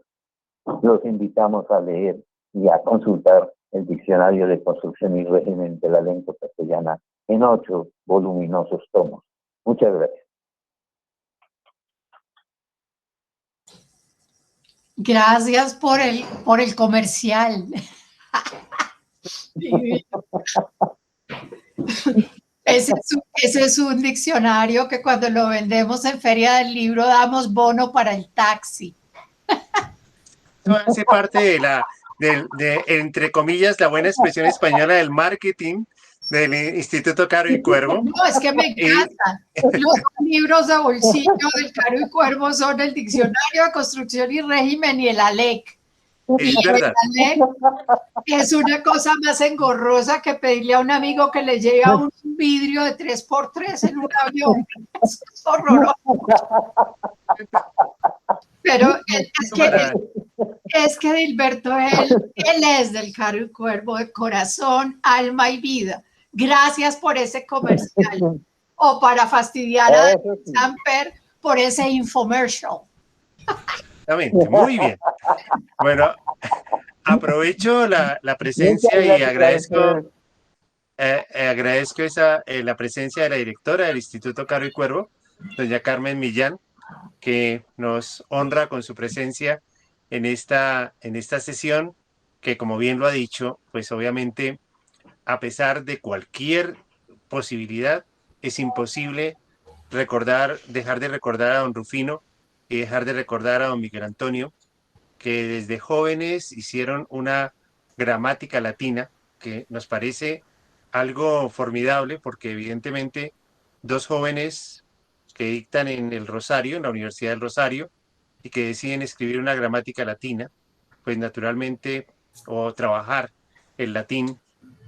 los invitamos a leer y a consultar el Diccionario de Construcción y Régimen de la Lengua Castellana en 8 voluminosos tomos. Muchas gracias. Gracias por el comercial. Ese es un diccionario que cuando lo vendemos en Feria del Libro damos bono para el taxi. Eso hace parte de, entre comillas, la buena expresión española del marketing del Instituto Caro y Cuervo. No, es que me encanta. Los libros de bolsillo del Caro y Cuervo son el Diccionario de Construcción y Régimen y el ALEC. Es Y verdad. el ALEC es una cosa más engorrosa que pedirle a un amigo que le lleve un vidrio de 3x3 en un avión. Eso es horroroso. Pero es que Dilberto, él es del Caro y Cuervo de corazón, alma y vida. Gracias por ese comercial. O para fastidiar a Samper por ese infomercial. Exactamente, muy bien. Bueno, aprovecho la presencia y agradezco la presencia de la directora del Instituto Caro y Cuervo, doña Carmen Millán, que nos honra con su presencia en esta sesión, que como bien lo ha dicho, pues obviamente, a pesar de cualquier posibilidad, es imposible dejar de recordar a don Rufino y dejar de recordar a don Miguel Antonio, que desde jóvenes hicieron una gramática latina que nos parece algo formidable, porque evidentemente 2 jóvenes que dictan en el Rosario, en la Universidad del Rosario, y que deciden escribir una gramática latina, pues naturalmente, o trabajar el latín,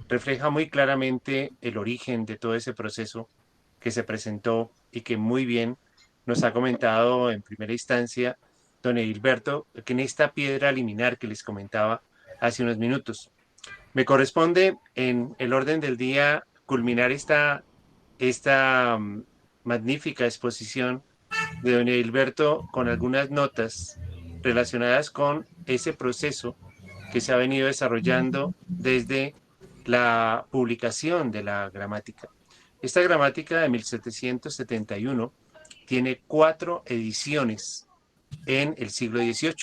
refleja muy claramente el origen de todo ese proceso que se presentó y que muy bien nos ha comentado en primera instancia don Edilberto, que en esta piedra liminar que les comentaba hace unos minutos. Me corresponde en el orden del día culminar esta magnífica exposición de don Edilberto con algunas notas relacionadas con ese proceso que se ha venido desarrollando desde la publicación de la gramática. Esta gramática de 1771 tiene 4 ediciones en el siglo XVIII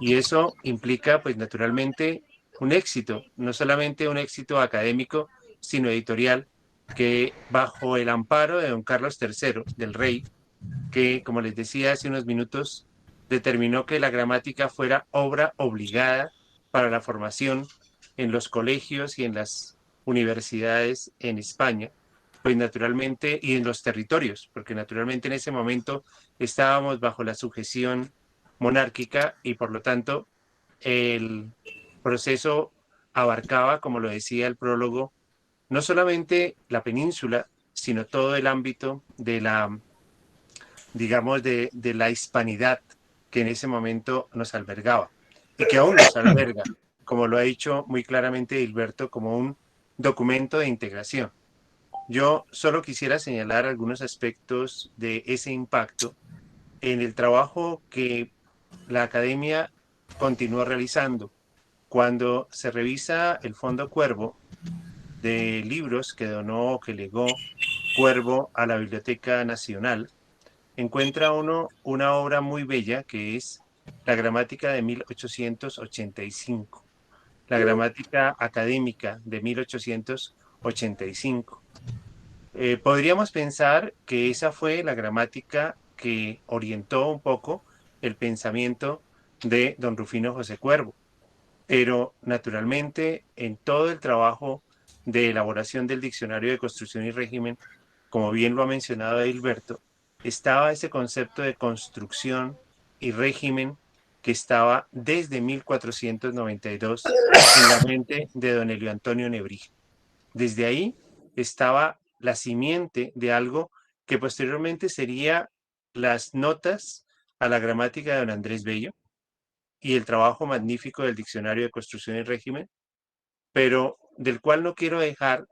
y eso implica, pues naturalmente, un éxito, no solamente un éxito académico, sino editorial, que bajo el amparo de don Carlos III, del rey, que, como les decía hace unos minutos, determinó que la gramática fuera obra obligada para la formación en los colegios y en las universidades en España, pues naturalmente, y en los territorios, porque naturalmente en ese momento estábamos bajo la sujeción monárquica y por lo tanto el proceso abarcaba, como lo decía el prólogo, no solamente la península, sino todo el ámbito de la, digamos, de la hispanidad que en ese momento nos albergaba y que aún nos alberga, como lo ha dicho muy claramente Gilberto, como un documento de integración. Yo solo quisiera señalar algunos aspectos de ese impacto en el trabajo que la academia continuó realizando. Cuando se revisa el Fondo Cuervo de libros que donó o que legó Cuervo a la Biblioteca Nacional, encuentra uno una obra muy bella que es la gramática de 1885, la gramática académica de 1885. Podríamos pensar que esa fue la gramática que orientó un poco el pensamiento de don Rufino José Cuervo, pero naturalmente en todo el trabajo de elaboración del Diccionario de Construcción y Régimen, como bien lo ha mencionado Edilberto, estaba ese concepto de construcción y régimen que estaba desde 1492 en la mente de don Elio Antonio Nebrija. Desde ahí estaba la simiente de algo que posteriormente sería las notas a la gramática de don Andrés Bello y el trabajo magnífico del Diccionario de Construcción y Régimen, pero del cual no quiero dejar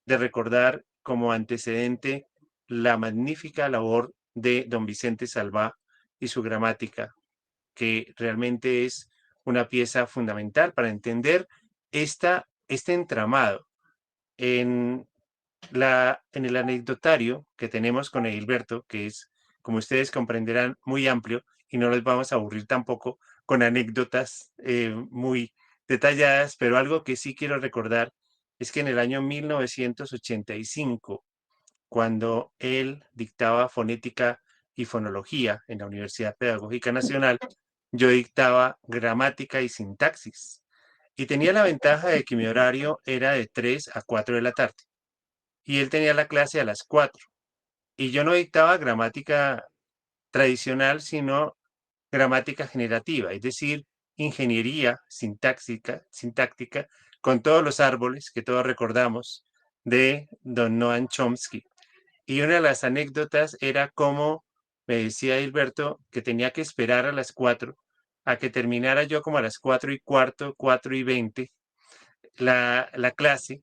de recordar como antecedente la magnífica labor de don Vicente Salvá y su gramática, que realmente es una pieza fundamental para entender este entramado en el anecdotario que tenemos con Edilberto, que es, como ustedes comprenderán, muy amplio y no les vamos a aburrir tampoco con anécdotas muy detalladas, pero algo que sí quiero recordar es que en el año 1985, cuando él dictaba fonética y fonología en la Universidad Pedagógica Nacional, yo dictaba gramática y sintaxis. Y tenía la ventaja de que mi horario era de 3 a 4 de la tarde y él tenía la clase a las 4. Y yo no dictaba gramática tradicional, sino gramática generativa, es decir, ingeniería sintáctica con todos los árboles que todos recordamos de don Noam Chomsky. Y una de las anécdotas era cómo me decía Gilberto que tenía que esperar a las 4 a que terminara yo como a las 4:15, 4:20 la clase,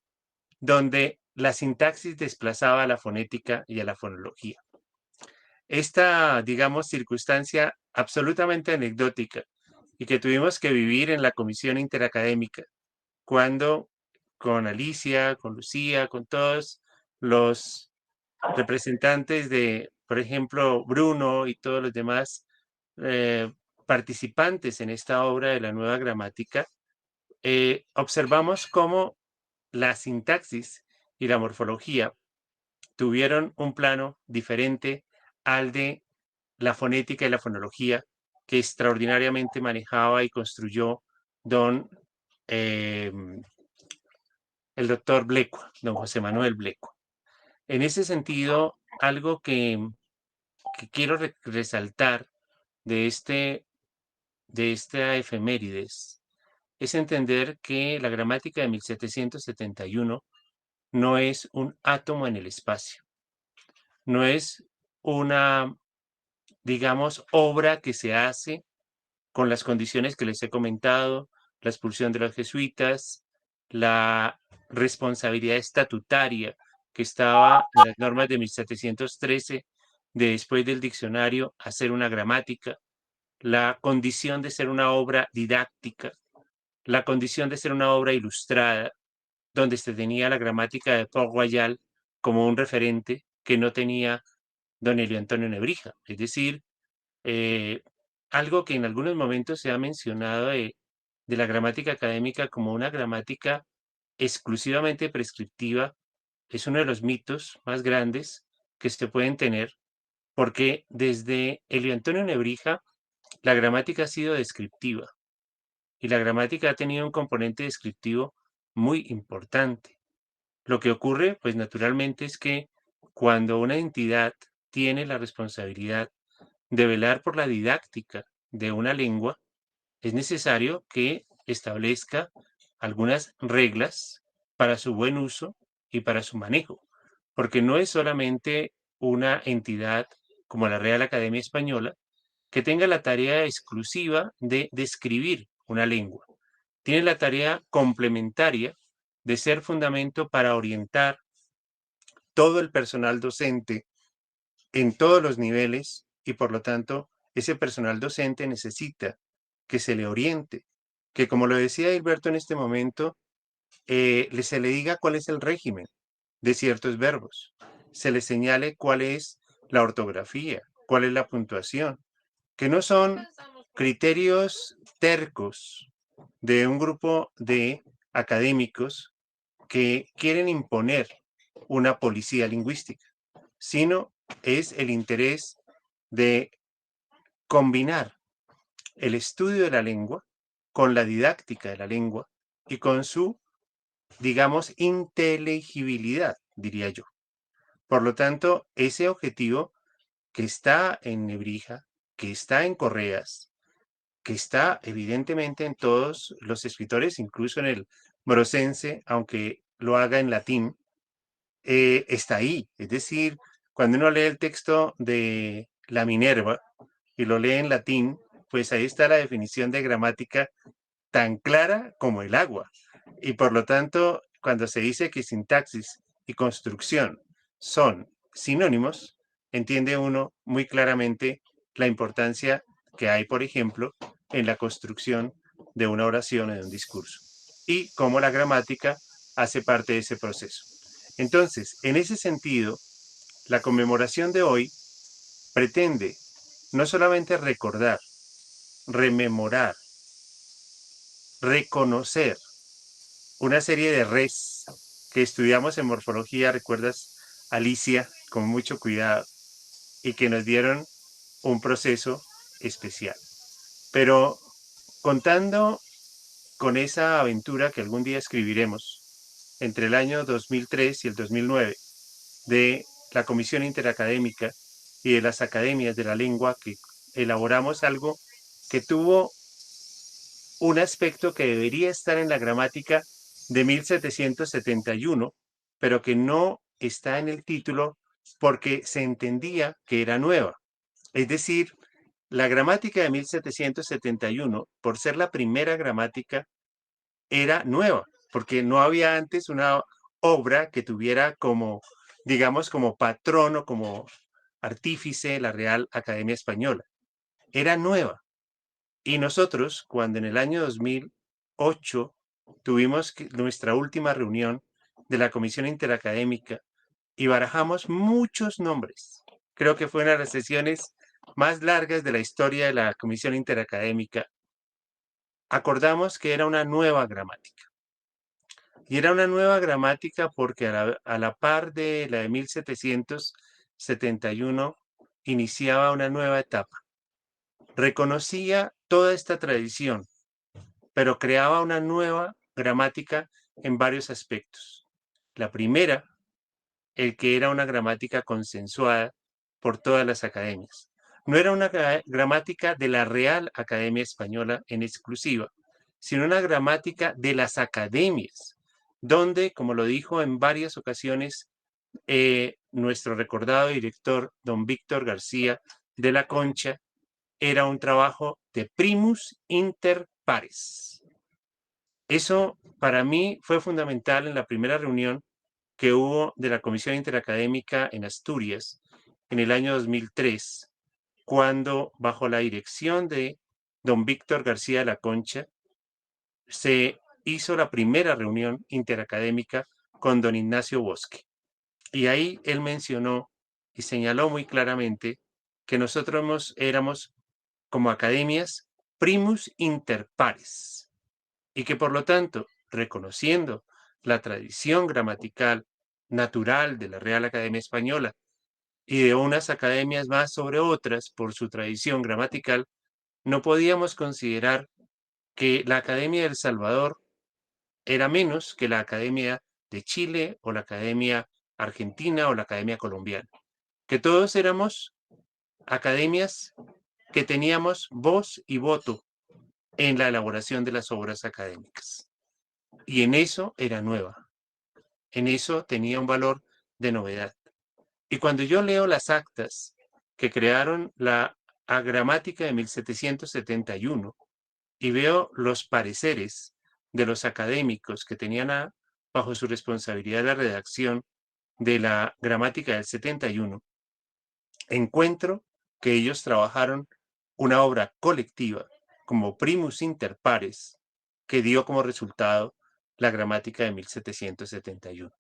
donde la sintaxis desplazaba a la fonética y a la fonología. Esta, digamos, circunstancia absolutamente anecdótica y que tuvimos que vivir en la comisión interacadémica, cuando con Alicia, con Lucía, con todos los representantes de, por ejemplo, Bruno y todos los demás participantes en esta obra de la nueva gramática, observamos cómo la sintaxis y la morfología tuvieron un plano diferente al de la fonética y la fonología que extraordinariamente manejaba y construyó el doctor Blecua, don José Manuel Blecua. En ese sentido, algo que quiero resaltar de esta efemérides es entender que la gramática de 1771 no es un átomo en el espacio, no es una, digamos, obra que se hace con las condiciones que les he comentado, la expulsión de los jesuitas, la responsabilidad estatutaria que estaba en las normas de 1713, de después del diccionario hacer una gramática, la condición de ser una obra didáctica, la condición de ser una obra ilustrada, donde se tenía la gramática de Port Royal como un referente que no tenía don Elio Antonio Nebrija. Es decir, algo que en algunos momentos se ha mencionado de la gramática académica como una gramática exclusivamente prescriptiva, es uno de los mitos más grandes que se pueden tener, porque desde Elio Antonio Nebrija la gramática ha sido descriptiva y la gramática ha tenido un componente descriptivo muy importante. Lo que ocurre, pues naturalmente, es que cuando una entidad tiene la responsabilidad de velar por la didáctica de una lengua, es necesario que establezca algunas reglas para su buen uso y para su manejo, porque no es solamente una entidad como la Real Academia Española que tenga la tarea exclusiva de describir una lengua. Tiene la tarea complementaria de ser fundamento para orientar todo el personal docente en todos los niveles y por lo tanto ese personal docente necesita que se le oriente, que como lo decía Hilberto en este momento, se le diga cuál es el régimen de ciertos verbos, se le señale cuál es la ortografía, cuál es la puntuación, que no son criterios tercos de un grupo de académicos que quieren imponer una policía lingüística, sino es el interés de combinar el estudio de la lengua con la didáctica de la lengua y con su, digamos, inteligibilidad, diría yo. Por lo tanto, ese objetivo que está en Nebrija, que está en Correas, que está evidentemente en todos los escritores, incluso en el Brocense, aunque lo haga en latín, está ahí. Es decir, cuando uno lee el texto de la Minerva y lo lee en latín, pues ahí está la definición de gramática tan clara como el agua. Y por lo tanto, cuando se dice que sintaxis y construcción son sinónimos, entiende uno muy claramente la importancia que hay, por ejemplo, en la construcción de una oración o de un discurso y cómo la gramática hace parte de ese proceso. Entonces, en ese sentido, la conmemoración de hoy pretende no solamente recordar, rememorar, reconocer una serie de res que estudiamos en morfología, recuerdas, Alicia, con mucho cuidado, y que nos dieron un proceso especial. Pero contando con esa aventura que algún día escribiremos entre el año 2003 y el 2009 de la Comisión Interacadémica y de las Academias de la Lengua, que elaboramos algo que tuvo un aspecto que debería estar en la gramática de 1771, pero que no está en el título porque se entendía que era nueva. Es decir, la gramática de 1771, por ser la primera gramática, era nueva, porque no había antes una obra que tuviera como, digamos, como patrón o como artífice la Real Academia Española. Era nueva. Y nosotros, cuando en el año 2008 tuvimos nuestra última reunión de la Comisión Interacadémica y barajamos muchos nombres, creo que fue una de las sesiones más largas de la historia de la Comisión Interacadémica, acordamos que era una nueva gramática. Y era una nueva gramática porque a la par de la de 1771 iniciaba una nueva etapa. Reconocía toda esta tradición, pero creaba una nueva gramática en varios aspectos. La primera, el que era una gramática consensuada por todas las academias. No era una gramática de la Real Academia Española en exclusiva, sino una gramática de las academias, donde, como lo dijo en varias ocasiones nuestro recordado director, don Víctor García de la Concha, era un trabajo de primus inter pares. Eso para mí fue fundamental en la primera reunión que hubo de la Comisión Interacadémica en Asturias en el año 2003, cuando bajo la dirección de don Víctor García de la Concha se hizo la primera reunión interacadémica con don Ignacio Bosque. Y ahí él mencionó y señaló muy claramente que nosotros éramos como academias primus inter pares y que por lo tanto, reconociendo la tradición gramatical natural de la Real Academia Española y de unas academias más sobre otras por su tradición gramatical, no podíamos considerar que la Academia de El Salvador era menos que la Academia de Chile o la Academia Argentina o la Academia Colombiana, que todos éramos academias que teníamos voz y voto en la elaboración de las obras académicas. Y en eso era nueva, en eso tenía un valor de novedad. Y cuando yo leo las actas que crearon la gramática de 1771 y veo los pareceres de los académicos que tenían bajo su responsabilidad la redacción de la gramática del 71, encuentro que ellos trabajaron una obra colectiva como primus inter pares que dio como resultado la gramática de 1771.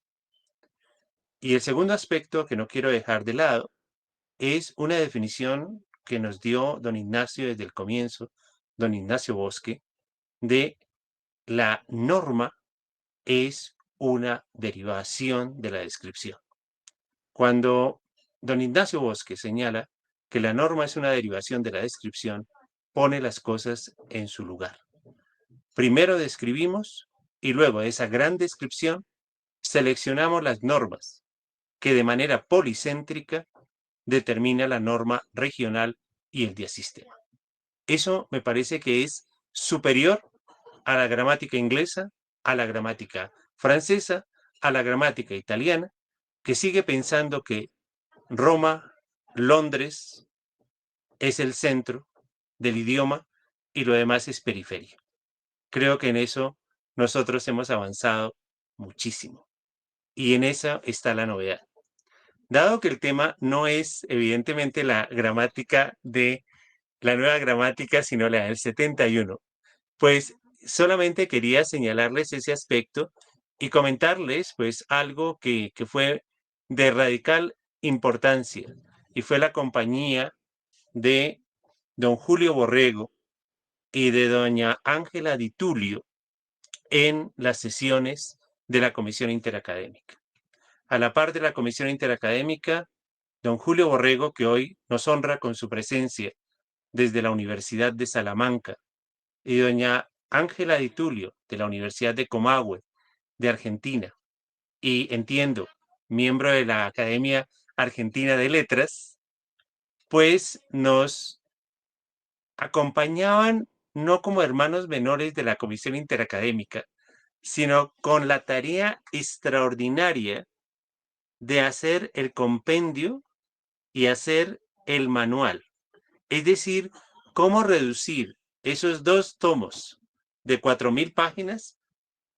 Y el segundo aspecto que no quiero dejar de lado es una definición que nos dio don Ignacio desde el comienzo, don Ignacio Bosque, de la norma es una derivación de la descripción. Cuando don Ignacio Bosque señala que la norma es una derivación de la descripción, pone las cosas en su lugar. Primero describimos y luego de esa gran descripción seleccionamos las normas que de manera policéntrica determina la norma regional y el diasistema. Eso me parece que es superior a la gramática inglesa, a la gramática francesa, a la gramática italiana, que sigue pensando que Roma, Londres es el centro del idioma y lo demás es periferia. Creo que en eso nosotros hemos avanzado muchísimo y en esa está la novedad. Dado que el tema no es evidentemente la gramática de la nueva gramática, sino la del 71, pues solamente quería señalarles ese aspecto y comentarles pues algo que fue de radical importancia y fue la compañía de don Julio Borrego y de doña Ángela Di Tulio en las sesiones de la Comisión Interacadémica. A la par de la Comisión Interacadémica, don Julio Borrego, que hoy nos honra con su presencia desde la Universidad de Salamanca, y doña Ángela Di Tulio, de la Universidad de Comahue, de Argentina, y entiendo, miembro de la Academia Argentina de Letras, pues nos acompañaban no como hermanos menores de la Comisión Interacadémica, sino con la tarea extraordinaria de hacer el compendio y hacer el manual. Es decir, cómo reducir esos 2 tomos de 4.000 páginas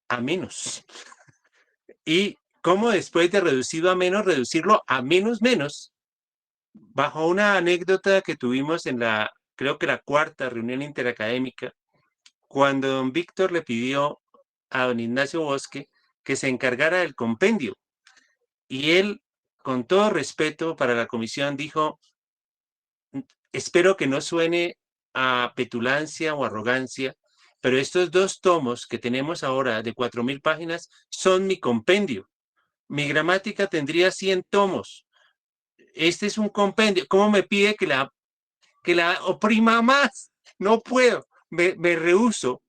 a menos. Y cómo después de reducido a menos, reducirlo a menos, bajo una anécdota que tuvimos en creo que la 4ª reunión interacadémica, cuando don Víctor le pidió a don Ignacio Bosque que se encargara del compendio. Y él, con todo respeto para la comisión, dijo: espero que no suene a petulancia o arrogancia, pero estos 2 tomos que tenemos ahora de 4.000 páginas son mi compendio. Mi gramática tendría 100 tomos. Este es un compendio. ¿Cómo me pide que la oprima más? No puedo. Me rehúso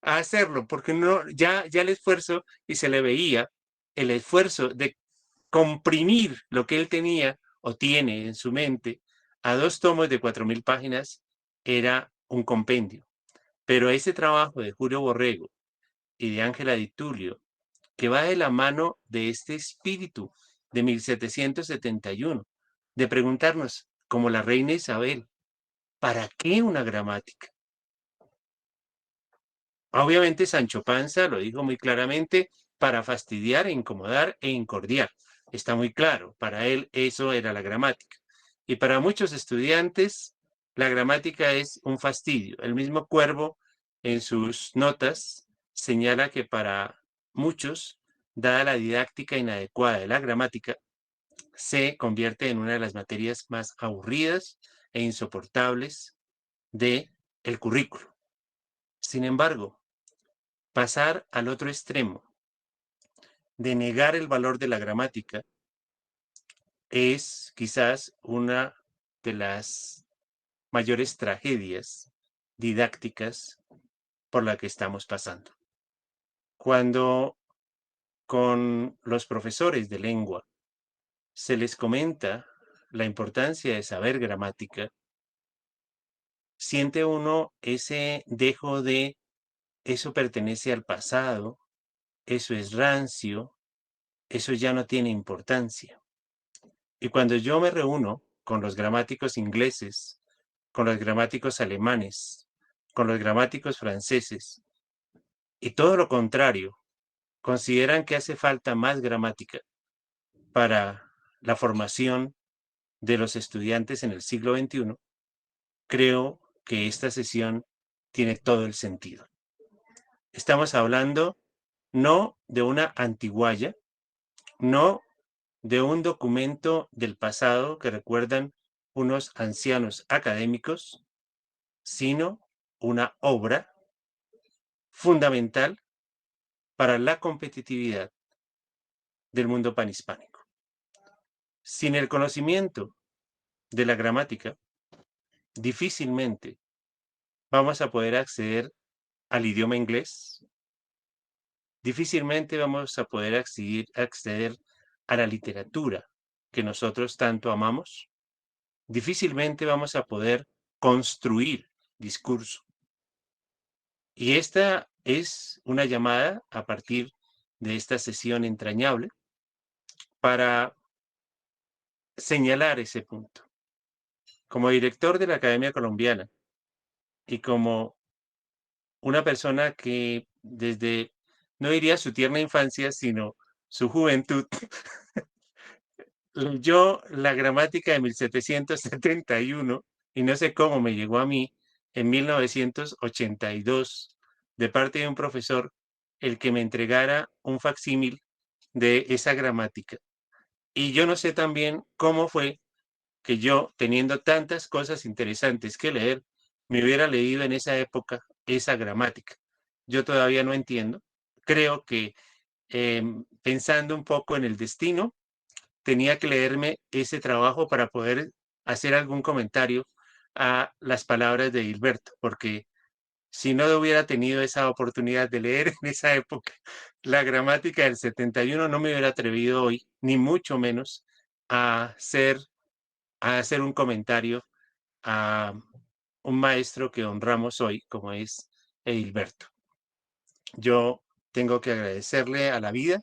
a hacerlo porque no, ya el esfuerzo, y se le veía el esfuerzo de comprimir lo que él tenía o tiene en su mente a 2 tomos de 4.000 páginas era un compendio. Pero ese trabajo de Julio Borrego y de Ángela Di Tulio, que va de la mano de este espíritu de 1771, de preguntarnos, como la reina Isabel, ¿para qué una gramática? Obviamente Sancho Panza lo dijo muy claramente, para fastidiar, incomodar e incordiar. Está muy claro, para él eso era la gramática. Y para muchos estudiantes, la gramática es un fastidio. El mismo Cuervo en sus notas señala que para muchos, dada la didáctica inadecuada de la gramática, se convierte en una de las materias más aburridas e insoportables del currículo. Sin embargo, pasar al otro extremo de negar el valor de la gramática es quizás una de las mayores tragedias didácticas por la que estamos pasando. Cuando con los profesores de lengua se les comenta la importancia de saber gramática, siente uno ese dejo de eso pertenece al pasado, eso es rancio, eso ya no tiene importancia. Y cuando yo me reúno con los gramáticos ingleses, con los gramáticos alemanes, con los gramáticos franceses, y todo lo contrario, consideran que hace falta más gramática para la formación de los estudiantes en el siglo XXI, creo que esta sesión tiene todo el sentido. Estamos hablando no de una antiguaya, no de un documento del pasado que recuerdan unos ancianos académicos, sino una obra fundamental para la competitividad del mundo panhispánico. Sin el conocimiento de la gramática, difícilmente vamos a poder acceder al idioma inglés, difícilmente vamos a poder acceder a la literatura que nosotros tanto amamos, difícilmente vamos a poder construir discurso. Y esta es una llamada a partir de esta sesión entrañable para señalar ese punto. Como director de la Academia Colombiana y como una persona que desde, no diría su tierna infancia, sino su juventud, yo la gramática de 1771, y no sé cómo me llegó a mí, en 1982, de parte de un profesor, el que me entregara un facsímil de esa gramática. Y yo no sé también cómo fue que yo, teniendo tantas cosas interesantes que leer, me hubiera leído en esa época esa gramática. Yo todavía no entiendo. Creo que pensando un poco en el destino, tenía que leerme ese trabajo para poder hacer algún comentario a las palabras de Gilberto, porque si no hubiera tenido esa oportunidad de leer en esa época la gramática del 71, no me hubiera atrevido hoy, ni mucho menos, a hacer un comentario a un maestro que honramos hoy, como es Gilberto. Yo tengo que agradecerle a la vida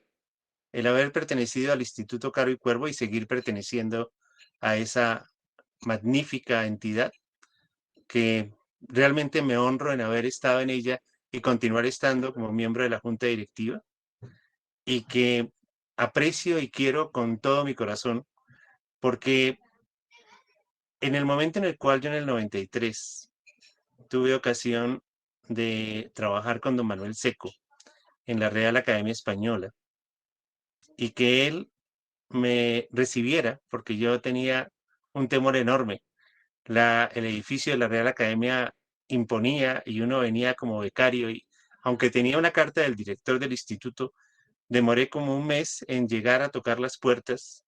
el haber pertenecido al Instituto Caro y Cuervo y seguir perteneciendo a esa magnífica entidad que realmente me honro en haber estado en ella y continuar estando como miembro de la Junta Directiva, y que aprecio y quiero con todo mi corazón, porque en el momento en el cual yo en el 93 tuve ocasión de trabajar con don Manuel Seco en la Real Academia Española, y que él me recibiera, porque yo tenía un temor enorme. El edificio de la Real Academia imponía y uno venía como becario, y aunque tenía una carta del director del instituto, demoré como un mes en llegar a tocar las puertas,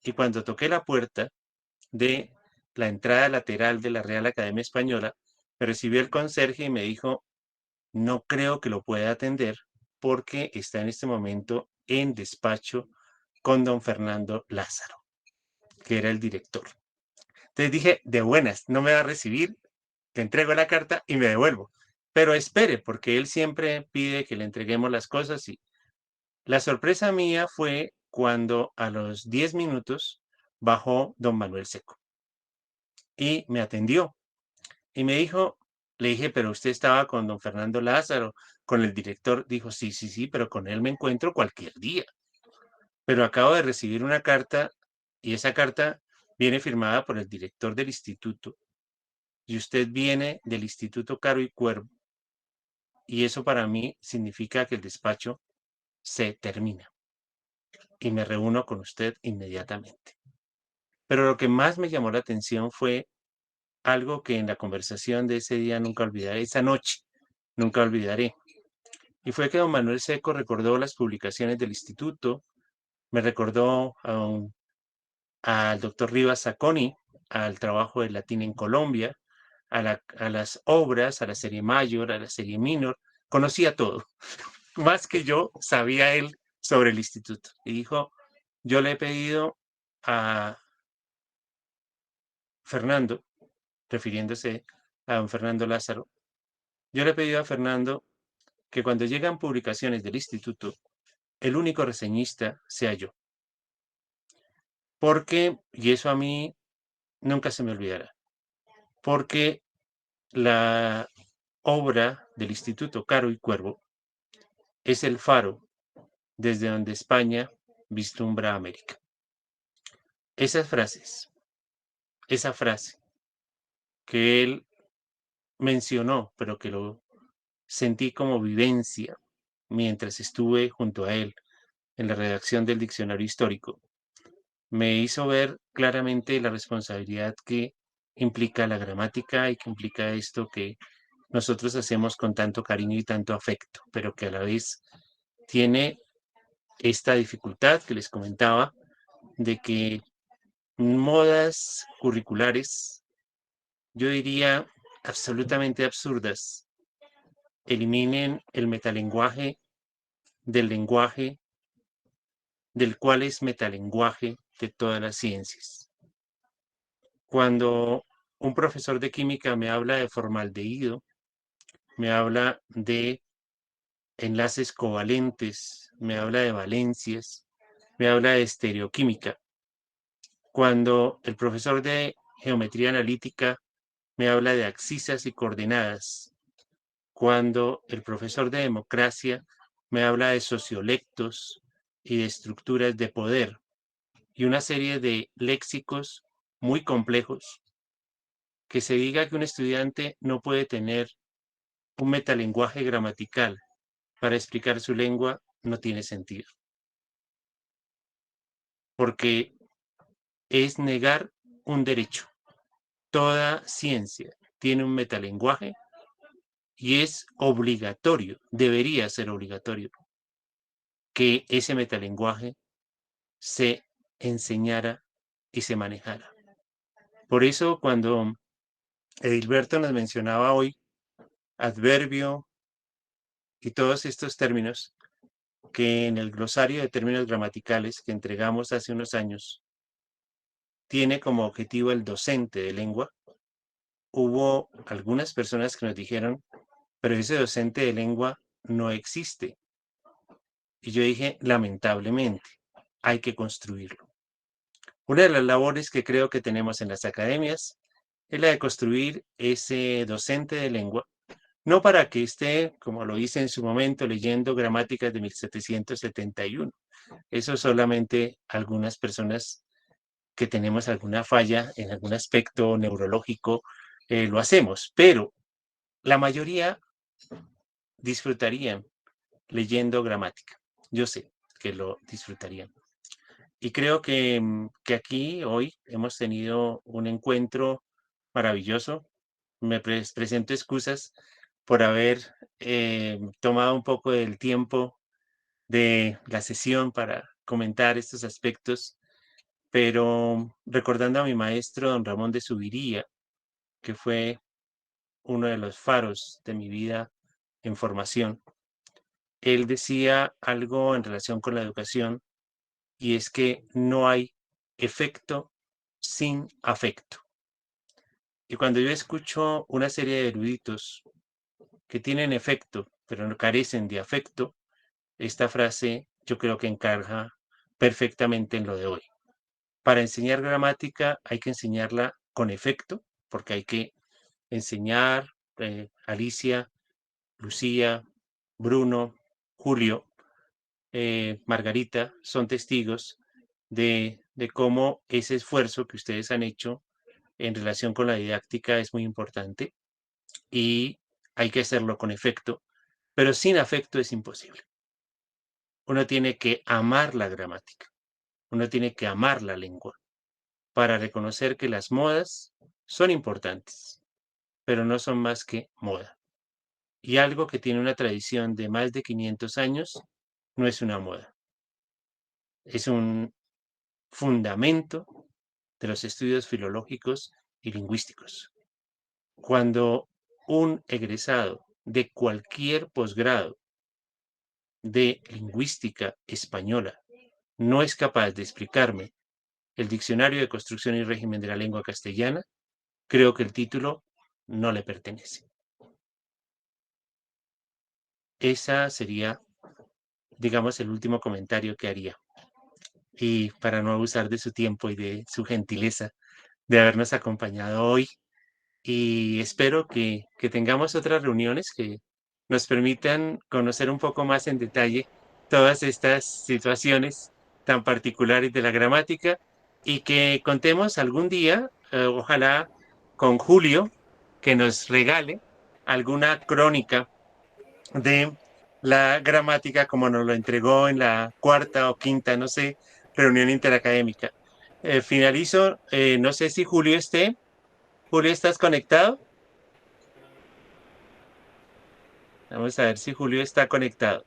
y cuando toqué la puerta de la entrada lateral de la Real Academia Española, me recibió el conserje y me dijo: no creo que lo pueda atender porque está en este momento en despacho con don Fernando Lázaro, que era el director. Entonces dije, de buenas, no me va a recibir, te entrego la carta y me devuelvo. Pero espere, porque él siempre pide que le entreguemos las cosas. Y la sorpresa mía fue cuando a los 10 minutos bajó don Manuel Seco y me atendió y me dijo: Le dije, pero usted estaba con don Fernando Lázaro, con el director. Dijo, sí, sí, sí, pero con él me encuentro cualquier día. Pero acabo de recibir una carta y esa carta viene firmada por el director del instituto y usted viene del Instituto Caro y Cuervo y eso para mí significa que el despacho se termina y me reúno con usted inmediatamente. Pero lo que más me llamó la atención fue algo que en la conversación de ese día nunca olvidaré, esa noche nunca olvidaré. Y fue que don Manuel Seco recordó las publicaciones del instituto, me recordó al doctor Rivas Zacconi, al trabajo de latín en Colombia, a las obras, a la serie mayor, a la serie minor, conocía todo. Más que yo sabía él sobre el instituto. Y dijo, yo le he pedido a Fernando, refiriéndose a don Fernando Lázaro, yo le he pedido a Fernando que cuando llegan publicaciones del instituto, el único reseñista sea yo. Porque, y eso a mí nunca se me olvidará, porque la obra del Instituto Caro y Cuervo es el faro desde donde España vislumbra América. Esas frases, esa frase que él mencionó, pero que lo sentí como vivencia mientras estuve junto a él en la redacción del diccionario histórico, me hizo ver claramente la responsabilidad que implica la gramática y que implica esto que nosotros hacemos con tanto cariño y tanto afecto, pero que a la vez tiene esta dificultad que les comentaba de que modas curriculares, yo diría absolutamente absurdas, eliminen el metalenguaje del lenguaje, del cual es metalenguaje de todas las ciencias. Cuando un profesor de química me habla de formaldehído, me habla de enlaces covalentes, me habla de valencias, me habla de estereoquímica. Cuando el profesor de geometría analítica me habla de abscisas y coordenadas. Cuando el profesor de democracia me habla de sociolectos y de estructuras de poder y una serie de léxicos muy complejos, que se diga que un estudiante no puede tener un metalenguaje gramatical para explicar su lengua no tiene sentido. Porque es negar un derecho. Toda ciencia tiene un metalenguaje y es obligatorio, debería ser obligatorio, que ese metalenguaje se enseñara y se manejara. Por eso cuando Edilberto nos mencionaba hoy adverbio y todos estos términos que en el glosario de términos gramaticales que entregamos hace unos años tiene como objetivo el docente de lengua, hubo algunas personas que nos dijeron, pero ese docente de lengua no existe. Y yo dije, lamentablemente, hay que construirlo. Una de las labores que creo que tenemos en las academias es la de construir ese docente de lengua, no para que esté, como lo hice en su momento, leyendo gramáticas de 1771. Eso solamente algunas personas que tenemos alguna falla en algún aspecto neurológico lo hacemos, pero la mayoría disfrutarían leyendo gramática. Yo sé que lo disfrutarían. Y creo que aquí hoy hemos tenido un encuentro maravilloso. Me presento excusas por haber tomado un poco del tiempo de la sesión para comentar estos aspectos, pero recordando a mi maestro, don Ramón de Subiría, que fue uno de los faros de mi vida en formación, él decía algo en relación con la educación, y es que no hay efecto sin afecto. Y cuando yo escucho una serie de eruditos que tienen efecto, pero no carecen de afecto, esta frase yo creo que encaja perfectamente en lo de hoy. Para enseñar gramática hay que enseñarla con efecto, porque hay que enseñar, Alicia, Lucía, Bruno, Julio, Margarita, son testigos de cómo ese esfuerzo que ustedes han hecho en relación con la didáctica es muy importante y hay que hacerlo con efecto, pero sin afecto es imposible. Uno tiene que amar la gramática, uno tiene que amar la lengua para reconocer que las modas son importantes, pero no son más que moda. Y algo que tiene una tradición de más de 500 años no es una moda. Es un fundamento de los estudios filológicos y lingüísticos. Cuando un egresado de cualquier posgrado de lingüística española no es capaz de explicarme el Diccionario de Construcción y Régimen de la Lengua Castellana, creo que el título no le pertenece. Esa sería, digamos, el último comentario que haría. Y para no abusar de su tiempo y de su gentileza de habernos acompañado hoy, y espero que tengamos otras reuniones que nos permitan conocer un poco más en detalle todas estas situaciones tan particulares de la gramática y que contemos algún día, ojalá con Julio, que nos regale alguna crónica de la gramática como nos lo entregó en la cuarta o quinta, no sé, reunión interacadémica. Finalizo, no sé si Julio esté. Julio, ¿estás conectado? Vamos a ver si Julio está conectado.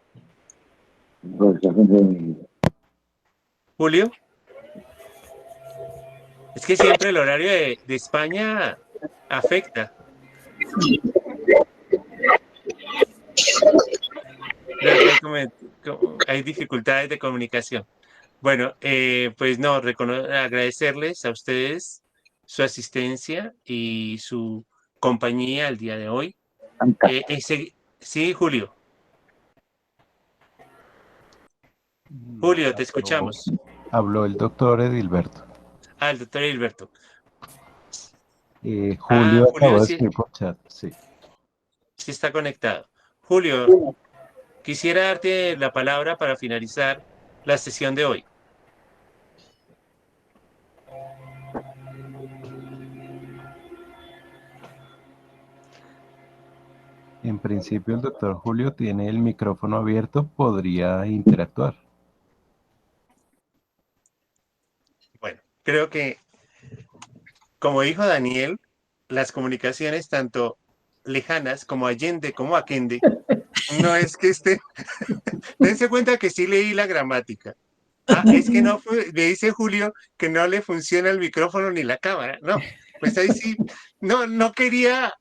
Julio. Es que siempre el horario de España afecta. Hay dificultades de comunicación. Bueno, pues no, agradecerles a ustedes su asistencia y su compañía el día de hoy. Sí, Julio. Julio, te escuchamos. Habló el doctor Edilberto. El doctor Edilberto. Julio acabó de escribir por chat, sí. Sí está conectado. Julio, quisiera darte la palabra para finalizar la sesión de hoy. En principio el doctor Julio tiene el micrófono abierto, podría interactuar. Bueno, creo que, como dijo Daniel, las comunicaciones tanto lejanas como allende como aquende, no es que esté... Dense cuenta que sí leí la gramática. Es que no, me dice Julio que no le funciona el micrófono ni la cámara. No, pues ahí sí, no quería,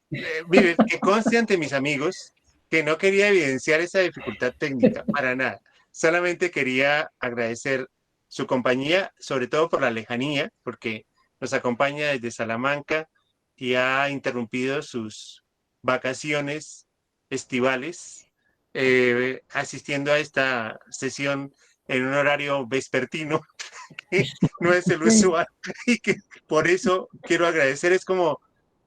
miren, que conste ante mis amigos que no quería evidenciar esa dificultad técnica, para nada. Solamente quería agradecer su compañía, sobre todo por la lejanía, porque nos acompaña desde Salamanca y ha interrumpido sus vacaciones estivales, asistiendo a esta sesión en un horario vespertino, que no es el usual, y que por eso quiero agradecer. Es como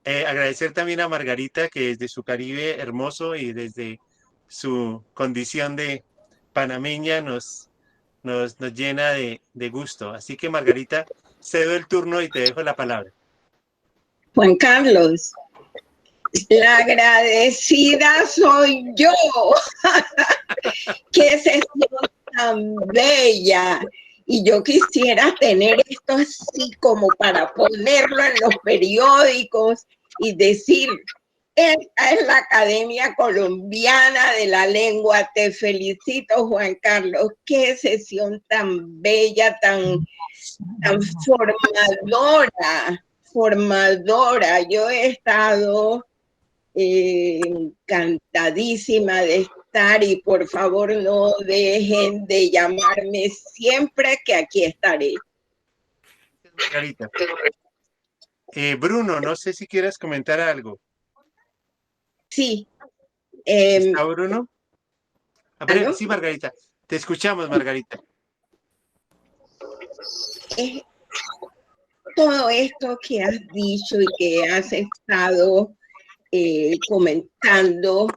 agradecer también a Margarita, que desde su Caribe hermoso y desde su condición de panameña nos llena de gusto. Así que, Margarita, cedo el turno y te dejo la palabra. Juan Carlos, la agradecida soy yo. ¡Qué sesión tan bella! Y yo quisiera tener esto así como para ponerlo en los periódicos y decir, esta es la Academia Colombiana de la Lengua. Te felicito, Juan Carlos. Qué sesión tan bella, tan formadora. Yo he estado encantadísima de estar y por favor no dejen de llamarme siempre, que aquí estaré. Margarita. Bruno, no sé si quieras comentar algo. Sí. ¿Está Bruno? Sí, Margarita. Te escuchamos, Margarita. Todo esto que has dicho y que has estado comentando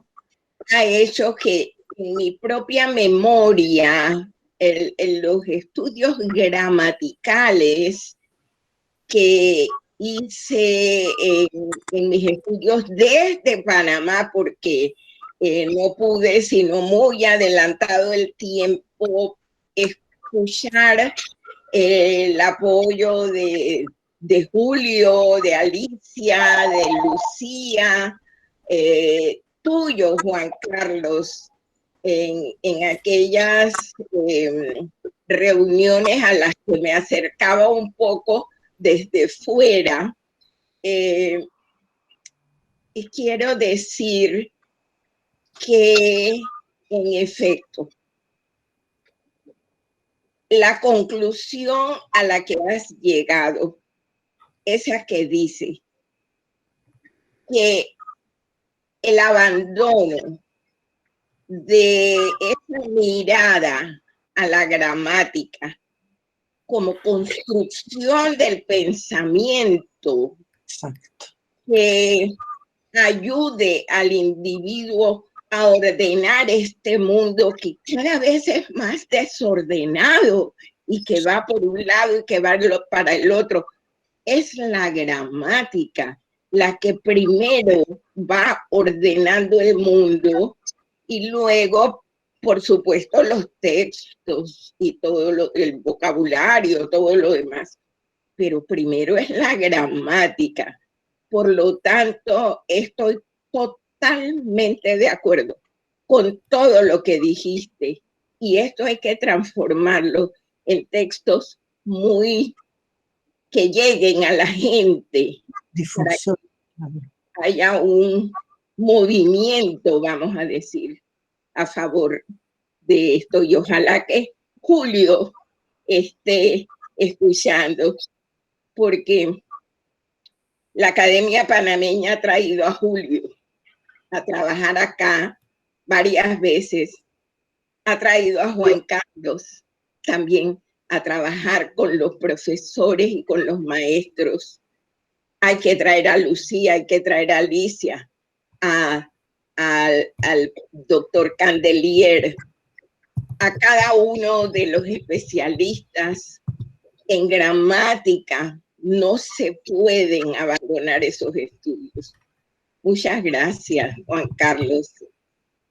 ha hecho que en mi propia memoria, en los estudios gramaticales que hice en mis estudios desde Panamá, porque no pude, sino muy adelantado el tiempo, escuchar el apoyo de Julio, de Alicia, de Lucía, tuyo, Juan Carlos, en aquellas reuniones a las que me acercaba un poco desde fuera. Y quiero decir que, en efecto, la conclusión a la que has llegado, esa que dice que el abandono de esa mirada a la gramática como construcción del pensamiento, exacto, que ayude al individuo a ordenar este mundo que cada vez es más desordenado y que va por un lado y que va para el otro. Es la gramática la que primero va ordenando el mundo y luego, por supuesto, los textos y todo el vocabulario, todo lo demás. Pero primero es la gramática. Por lo tanto, estoy totalmente de acuerdo con todo lo que dijiste. Y esto hay que transformarlo en textos que lleguen a la gente. Difusión. Para que haya un movimiento, vamos a decir, a favor de esto. Y ojalá que Julio esté escuchando, porque la Academia Panameña ha traído a Julio a trabajar acá varias veces, ha traído a Juan Carlos también a trabajar con los profesores y con los maestros. Hay que traer a Lucía, hay que traer a Alicia, al doctor Candelier, a cada uno de los especialistas en gramática. No se pueden abandonar esos estudios. Muchas gracias, Juan Carlos.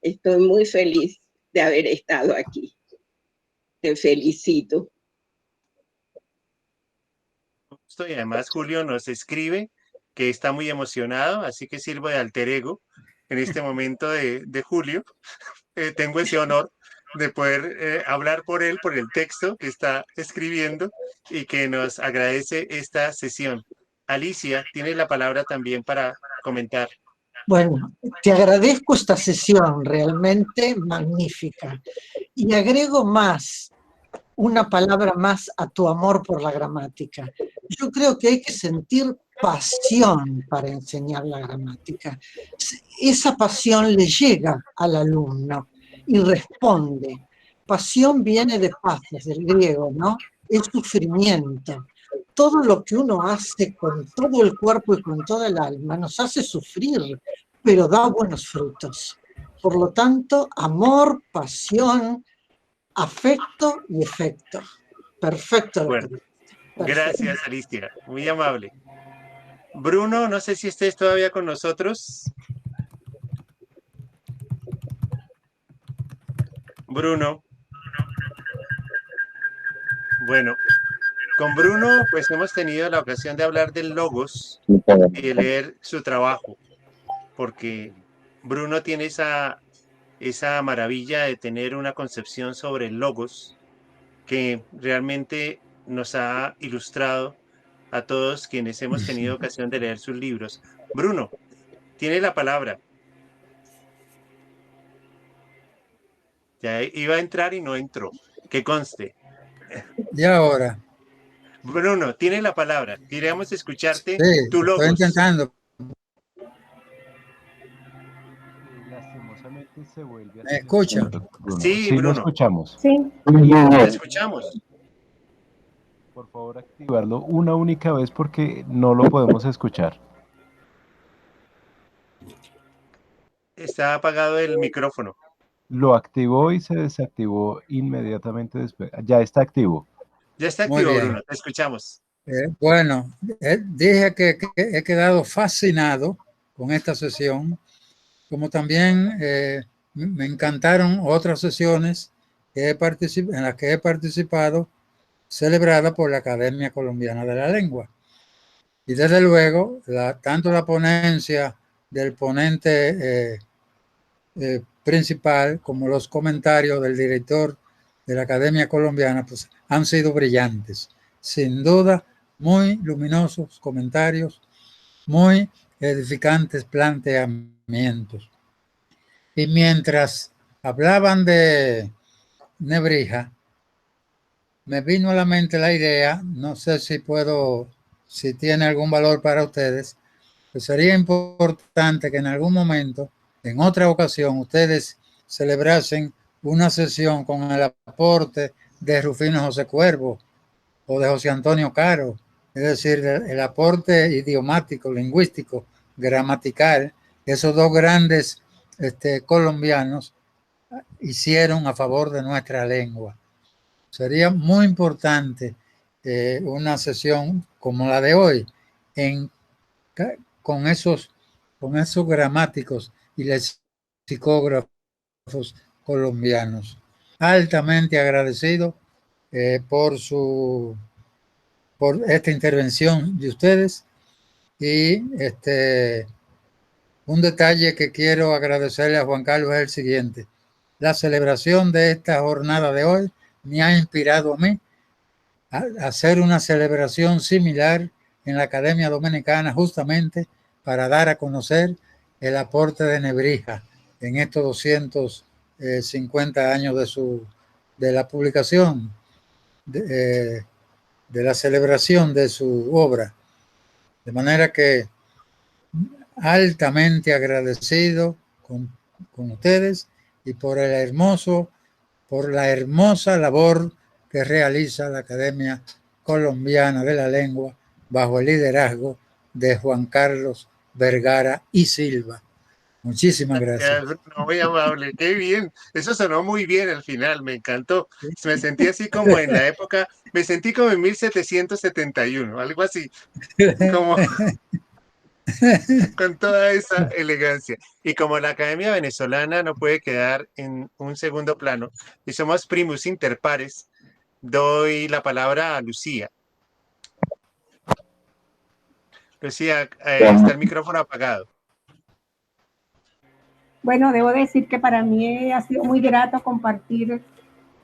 Estoy muy feliz de haber estado aquí. Te felicito. Y además Julio nos escribe que está muy emocionado, así que sirvo de alter ego en este momento de Julio. Tengo ese honor de poder hablar por él, por el texto que está escribiendo y que nos agradece esta sesión. Alicia, tiene la palabra también para comentar. Bueno, te agradezco esta sesión realmente magnífica y agrego más, una palabra más a tu amor por la gramática. Yo creo que hay que sentir pasión para enseñar la gramática. Esa pasión le llega al alumno y responde. Pasión viene de pathos, del griego, ¿no? Es sufrimiento. Todo lo que uno hace con todo el cuerpo y con toda el alma nos hace sufrir, pero da buenos frutos. Por lo tanto, amor, pasión, afecto y efecto. Perfecto. Bueno, gracias, Alicia. Muy amable. Bruno, no sé si estés todavía con nosotros. Bruno. Bueno, con Bruno pues hemos tenido la ocasión de hablar del logos y de leer su trabajo, porque Bruno tiene esa maravilla de tener una concepción sobre el logos que realmente nos ha ilustrado a todos quienes hemos tenido ocasión de leer sus libros. Bruno, tiene la palabra. Ya iba a entrar y no entró. Que conste. Y ahora. Bruno, tiene la palabra. Queríamos escucharte. Sí, Tu logos. estoy intentando. Lastimosamente se vuelve a... ¿Me escucha? Sí, Bruno. Bruno. Lo escuchamos. Sí. Te escuchamos. Por favor, activarlo una única vez porque no lo podemos escuchar. está apagado el micrófono. Lo activó y se desactivó inmediatamente después. Ya está activo. Ya está Muy activo, bien. Bruno, te escuchamos. Bueno, dije que he quedado fascinado con esta sesión, como también me encantaron otras sesiones en las que he participado, celebradas por la Academia Colombiana de la Lengua. Y desde luego, tanto la ponencia del ponente principal como los comentarios del director de la Academia Colombiana pues, han sido brillantes. Sin duda, muy luminosos comentarios, muy edificantes planteamientos. Y mientras hablaban de Nebrija, me vino a la mente la idea, no sé si tiene algún valor para ustedes, pues sería importante que en algún momento, en otra ocasión, ustedes celebrasen una sesión con el aporte de Rufino José Cuervo o de José Antonio Caro, es decir, el aporte idiomático, lingüístico, gramatical, esos dos grandes colombianos hicieron a favor de nuestra lengua. Sería muy importante una sesión como la de hoy, con esos gramáticos y lexicógrafos colombianos. Altamente agradecido por esta intervención de ustedes y un detalle que quiero agradecerle a Juan Carlos es el siguiente. La celebración de esta jornada de hoy me ha inspirado a mí a hacer una celebración similar en la Academia Dominicana justamente para dar a conocer el aporte de Nebrija en estos 250 años de la publicación, de la celebración de su obra. De manera que altamente agradecido con ustedes y por la hermosa labor que realiza la Academia Colombiana de la Lengua bajo el liderazgo de Juan Carlos Vergara y Silva. Muchísimas gracias. No, muy amable, qué bien. Eso sonó muy bien al final, me encantó. Me sentí así como en la época, me sentí como en 1771, algo así, como con toda esa elegancia. Y como la Academia Venezolana no puede quedar en un segundo plano, y somos primus inter pares, doy la palabra a Lucía. Lucía, está el micrófono apagado. Bueno, debo decir que para mí ha sido muy grato compartir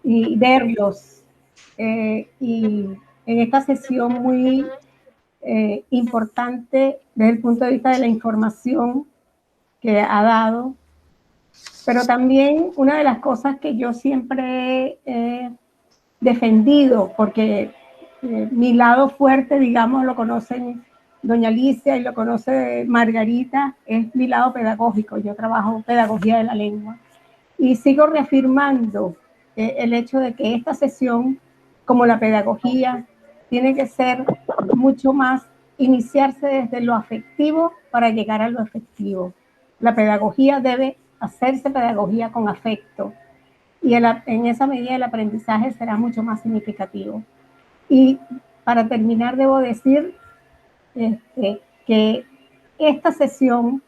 y verlos y en esta sesión muy importante desde el punto de vista de la información que ha dado, pero también una de las cosas que yo siempre he defendido, porque mi lado fuerte, digamos, lo conocen doña Alicia y lo conoce Margarita, es mi lado pedagógico. Yo trabajo pedagogía de la lengua y sigo reafirmando el hecho de que esta sesión, como la pedagogía, tiene que ser mucho más iniciarse desde lo afectivo para llegar a lo efectivo. La pedagogía debe hacerse pedagogía con afecto y en esa medida el aprendizaje será mucho más significativo. Y para terminar debo decir que esta sesión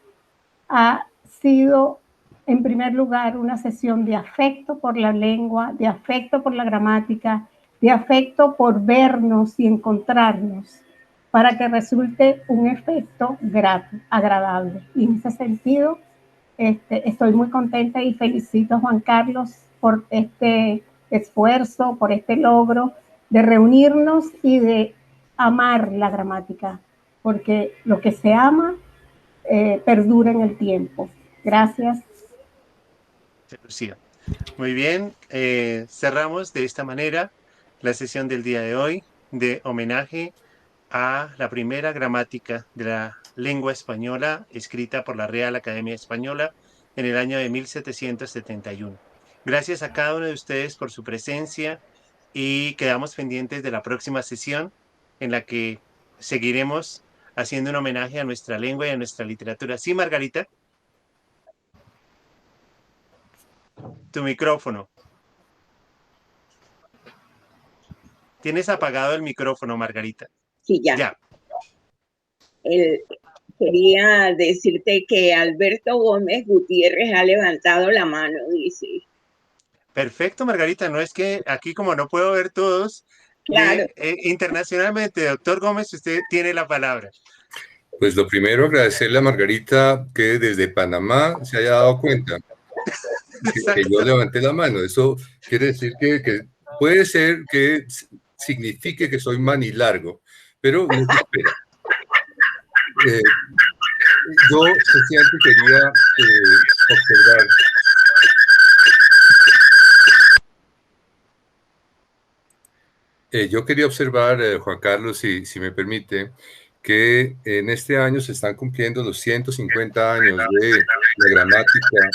ha sido en primer lugar una sesión de afecto por la lengua, de afecto por la gramática, de afecto por vernos y encontrarnos para que resulte un efecto grato, agradable. Y en ese sentido estoy muy contenta y felicito a Juan Carlos por este esfuerzo, por este logro de reunirnos y de amar la gramática, porque lo que se ama perdura en el tiempo. Gracias. Lucía. Muy bien, cerramos de esta manera la sesión del día de hoy de homenaje a la primera gramática de la lengua española escrita por la Real Academia Española en el año de 1771. Gracias a cada uno de ustedes por su presencia y quedamos pendientes de la próxima sesión en la que seguiremos haciendo un homenaje a nuestra lengua y a nuestra literatura. ¿Sí, Margarita? tu micrófono. Tienes apagado el micrófono, Margarita. Sí, ya. Ya. Quería decirte que Alberto Gómez Gutiérrez ha levantado la mano, dice. Perfecto, Margarita. No es que aquí, como no puedo ver todos, Claro. internacionalmente, doctor Gómez, usted tiene la palabra. Pues lo primero, agradecerle a Margarita que desde Panamá se haya dado cuenta que yo levanté la mano. Eso quiere decir que puede ser que signifique que soy manilargo, pero no se espera. Yo sencillamente quería observar. Yo quería observar, Juan Carlos, si me permite, que en este año se están cumpliendo los 150 años de la gramática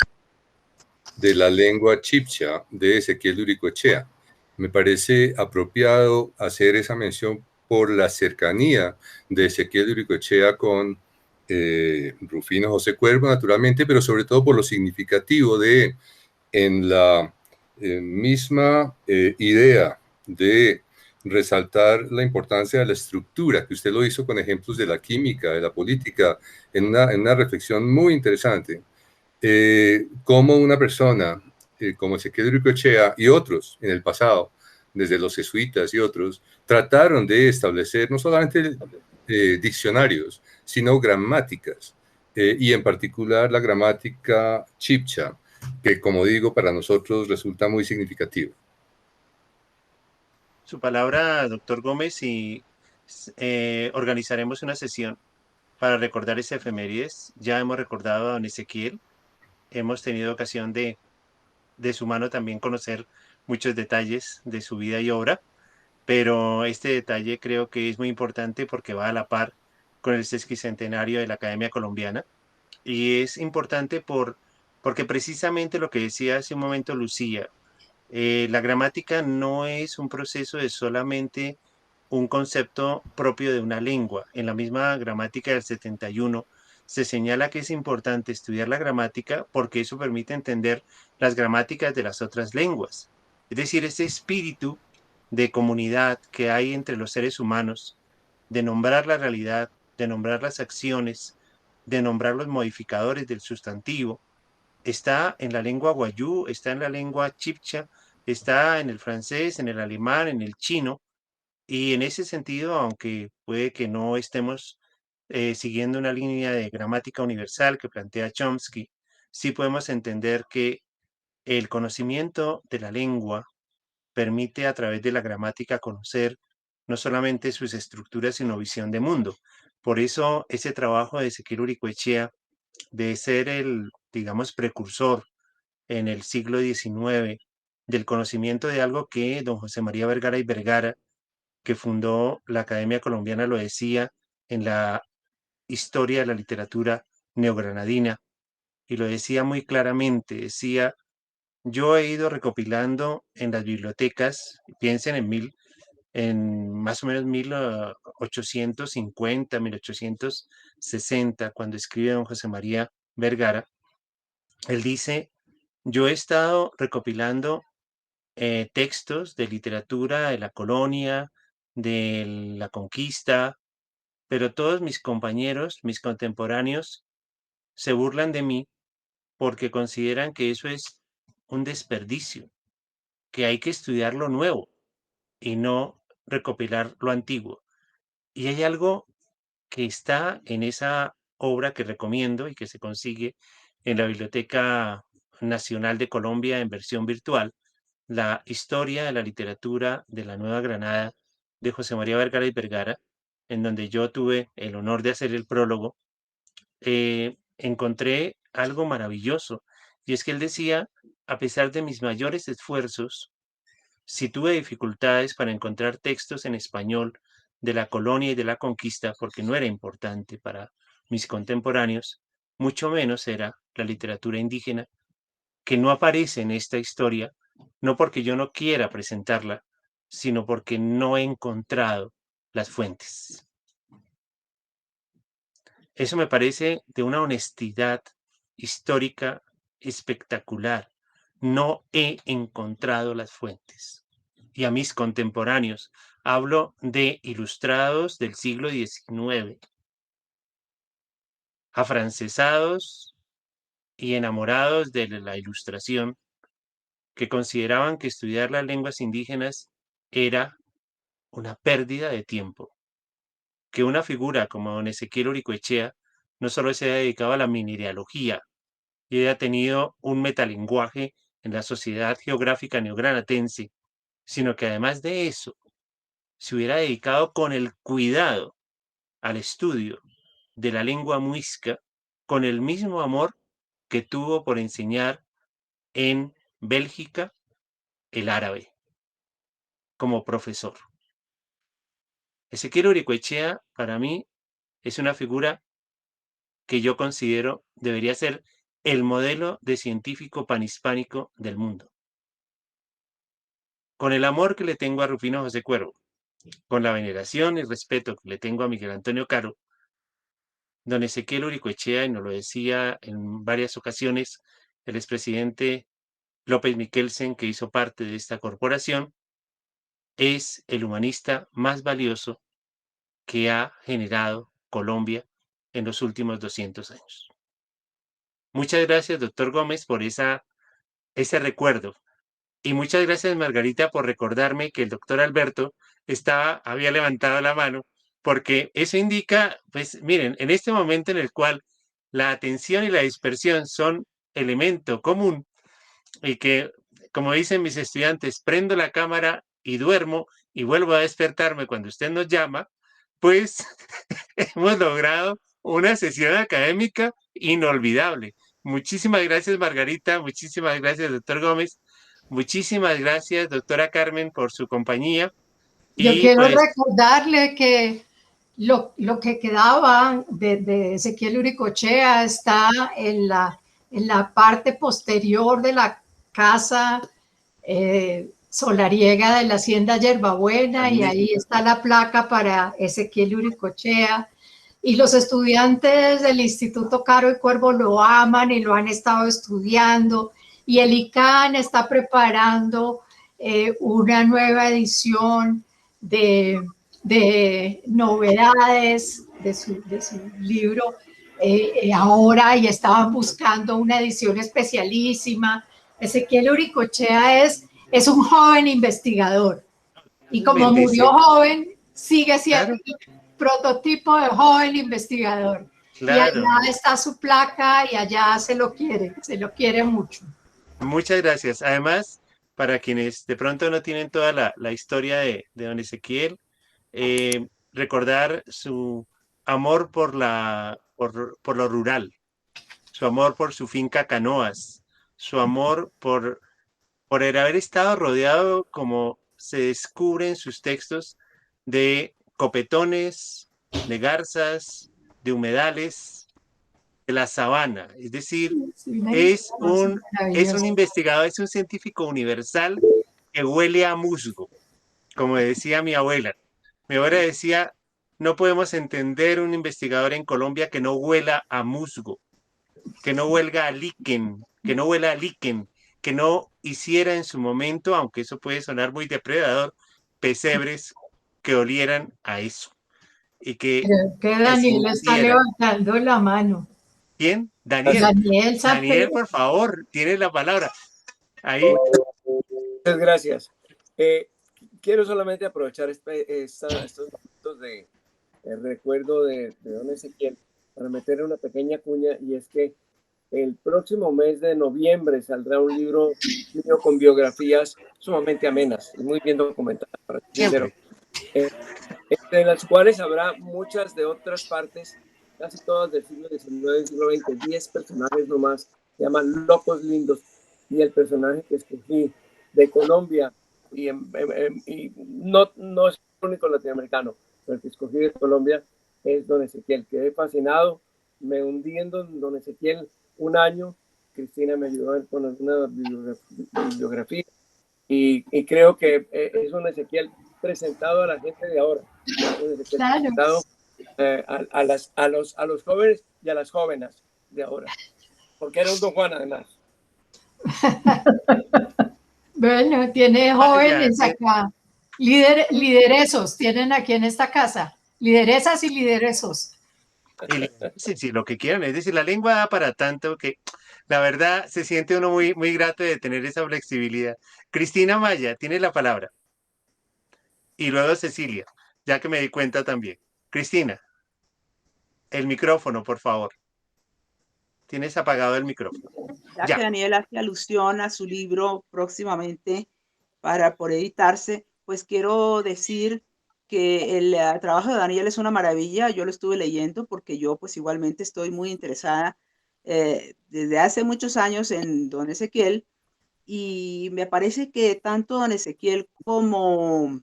de la lengua chibcha de Ezequiel de Uricoechea. Me parece apropiado hacer esa mención por la cercanía de Ezequiel de Uricoechea con Rufino José Cuervo, naturalmente, pero sobre todo por lo significativo de, en la misma idea de resaltar la importancia de la estructura, que usted lo hizo con ejemplos de la química, de la política, en una reflexión muy interesante. Cómo una persona como Ezequiel de Uricoechea y otros en el pasado, desde los jesuitas y otros, trataron de establecer no solamente diccionarios, sino gramáticas, y en particular la gramática chibcha, que como digo, para nosotros resulta muy significativa. Su palabra, doctor Gómez, y organizaremos una sesión para recordar ese efemérides. Ya hemos recordado a don Ezequiel, hemos tenido ocasión de su mano también conocer muchos detalles de su vida y obra, pero este detalle creo que es muy importante porque va a la par con el sesquicentenario de la Academia Colombiana, y es importante porque precisamente lo que decía hace un momento Lucía, la gramática no es un proceso de solamente un concepto propio de una lengua. En la misma gramática del 71 se señala que es importante estudiar la gramática porque eso permite entender las gramáticas de las otras lenguas. Es decir, ese espíritu de comunidad que hay entre los seres humanos, de nombrar la realidad, de nombrar las acciones, de nombrar los modificadores del sustantivo, está en la lengua guayú, está en la lengua chibcha, está en el francés, en el alemán, en el chino, y en ese sentido, aunque puede que no estemos siguiendo una línea de gramática universal que plantea Chomsky, sí podemos entender que el conocimiento de la lengua permite a través de la gramática conocer no solamente sus estructuras, sino visión de mundo. Por eso ese trabajo de Ezequiel Uricoechea de ser el, digamos, precursor en el siglo XIX del conocimiento de algo que don José María Vergara y Vergara, que fundó la Academia Colombiana, lo decía en la historia de la literatura neogranadina, y lo decía muy claramente, decía, yo he ido recopilando en las bibliotecas, piensen en más o menos 1850, 1860, cuando escribe don José María Vergara, él dice, yo he estado recopilando textos de literatura de la colonia, de la conquista, pero todos mis compañeros, mis contemporáneos, se burlan de mí porque consideran que eso es un desperdicio, que hay que estudiar lo nuevo y no recopilar lo antiguo. Y hay algo que está en esa obra que recomiendo y que se consigue en la Biblioteca Nacional de Colombia en versión virtual, la historia de la literatura de la Nueva Granada de José María Vergara y Vergara, en donde yo tuve el honor de hacer el prólogo. Encontré algo maravilloso, y es que él decía, a pesar de mis mayores esfuerzos, si tuve dificultades para encontrar textos en español de la colonia y de la conquista, porque no era importante para mis contemporáneos, mucho menos era la literatura indígena, que no aparece en esta historia, no porque yo no quiera presentarla, sino porque no he encontrado las fuentes. Eso me parece de una honestidad histórica espectacular, no he encontrado las fuentes. Y a mis contemporáneos, hablo de ilustrados del siglo XIX, afrancesados y enamorados de la ilustración, que consideraban que estudiar las lenguas indígenas era una pérdida de tiempo, que una figura como don Ezequiel Uricoechea no solo se ha dedicado a la mineralogía y haya tenido un metalenguaje en la sociedad geográfica neogranatense, sino que además de eso, se hubiera dedicado con el cuidado al estudio de la lengua muisca, con el mismo amor que tuvo por enseñar en Bélgica el árabe como profesor. Ezequiel Uricoechea, para mí, es una figura que yo considero debería ser el modelo de científico panhispánico del mundo. Con el amor que le tengo a Rufino José Cuervo, con la veneración y respeto que le tengo a Miguel Antonio Caro, don Ezequiel Uricoechea, y nos lo decía en varias ocasiones el expresidente López Miquelsen, que hizo parte de esta corporación, es el humanista más valioso que ha generado Colombia en los últimos 200 años. Muchas gracias, doctor Gómez, por ese recuerdo. Y muchas gracias, Margarita, por recordarme que el doctor Alberto había levantado la mano, porque eso indica, pues miren, en este momento en el cual la atención y la dispersión son elemento común y que, como dicen mis estudiantes, prendo la cámara y duermo y vuelvo a despertarme cuando usted nos llama, pues hemos logrado una sesión académica inolvidable. Muchísimas gracias, Margarita. Muchísimas gracias, doctor Gómez. Muchísimas gracias, doctora Carmen, por su compañía. Yo quiero recordarle que lo que quedaba de Ezequiel Uricoechea está en la parte posterior de la casa solariega de la hacienda Yerbabuena, y ahí está la placa para Ezequiel Uricoechea. Y los estudiantes del Instituto Caro y Cuervo lo aman y lo han estado estudiando. Y el ICANN está preparando una nueva edición de novedades de su libro ahora, y estaban buscando una edición especialísima. Ezequiel Uricoechea es un joven investigador, y como murió joven, sigue siendo prototipo de joven investigador. Claro. Y allá está su placa y allá se lo quiere mucho. Muchas gracias. Además, para quienes de pronto no tienen toda la historia de don Ezequiel, recordar su amor por lo rural, su amor por su finca Canoas, su amor por el haber estado rodeado, como se descubre en sus textos, de copetones, de garzas, de humedales, de la sabana. Es decir, es un investigador, es un científico universal que huele a musgo, como decía mi abuela. Mi abuela decía, no podemos entender un investigador en Colombia que no huela a musgo, que no huela a líquen, que no huela a líquen, que no hiciera en su momento, aunque eso puede sonar muy depredador, pesebres que olieran a eso. Y que Daniel está levantando la mano. ¿Quién? Daniel. Daniel, por favor, tienes la palabra. Ahí. Muchas gracias. Quiero solamente aprovechar estos momentos de recuerdo de don Ezequiel para meter una pequeña cuña, y es que el próximo mes de noviembre saldrá un libro mío con biografías sumamente amenas y muy bien documentadas, para ser sincero, entre las cuales habrá muchas de otras partes, casi todas del siglo XIX y siglo XX, 10 personajes nomás, se llaman Locos Lindos, y el personaje que escogí de Colombia, y no es el único latinoamericano, pero el que escogí de Colombia es don Ezequiel. Quedé fascinado, me hundí en don Ezequiel un año. Cristina me ayudó con alguna bibliografía, y creo que es un Ezequiel presentado a la gente de ahora, presentado a los jóvenes y a las jóvenes de ahora, porque era un don Juan además. Bueno, tiene jóvenes acá, lideresos, tienen aquí en esta casa, lideresas y lideresos. Sí, sí, lo que quieran, es decir, la lengua da para tanto que la verdad se siente uno muy, muy grato de tener esa flexibilidad. Cristina Maya tiene la palabra. Y luego Cecilia, ya que me di cuenta también. Cristina, el micrófono, por favor. Tienes apagado el micrófono. Ya que Daniel hace alusión a su libro próximamente por editarse, pues quiero decir que el trabajo de Daniel es una maravilla. Yo lo estuve leyendo porque yo pues igualmente estoy muy interesada desde hace muchos años en don Ezequiel, y me parece que tanto don Ezequiel como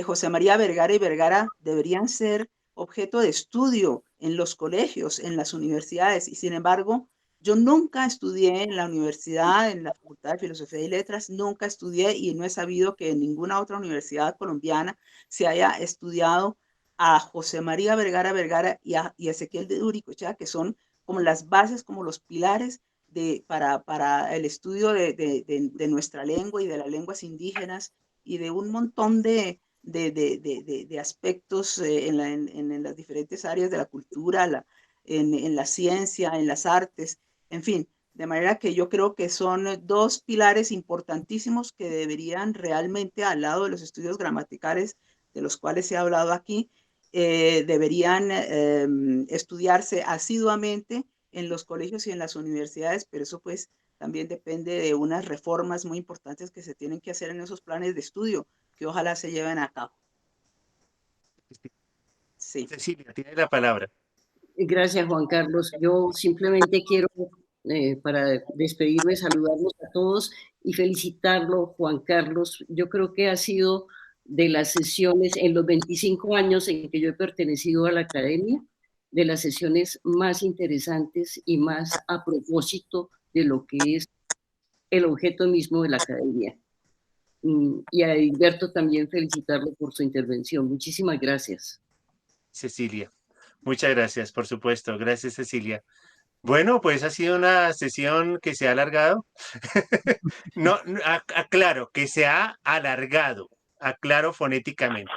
José María Vergara y Vergara deberían ser objeto de estudio en los colegios, en las universidades, y sin embargo, yo nunca estudié en la universidad, en la Facultad de Filosofía y Letras, nunca estudié y no he sabido que en ninguna otra universidad colombiana se haya estudiado a José María Vergara Vergara y a Ezequiel de Uricochea, que son como las bases, como los pilares para el estudio de nuestra lengua y de las lenguas indígenas y de un montón de aspectos en las diferentes áreas de la cultura, en la ciencia, en las artes, en fin. De manera que yo creo que son dos pilares importantísimos que deberían realmente, al lado de los estudios gramaticales de los cuales se ha hablado aquí, deberían estudiarse asiduamente en los colegios y en las universidades, pero eso pues también depende de unas reformas muy importantes que se tienen que hacer en esos planes de estudio, que ojalá se lleven a cabo. Sí. Cecilia, tiene la palabra. Gracias, Juan Carlos. Yo simplemente quiero, para despedirme, saludarlos a todos y felicitarlo, Juan Carlos. Yo creo que ha sido de las sesiones, en los 25 años en que yo he pertenecido a la academia, de las sesiones más interesantes y más a propósito de lo que es el objeto mismo de la academia. Y a Hilberto también felicitarlo por su intervención. Muchísimas gracias. Cecilia, muchas gracias, por supuesto. Gracias, Cecilia. Bueno, pues ha sido una sesión que se ha alargado. No, aclaro, que se ha alargado, aclaro fonéticamente.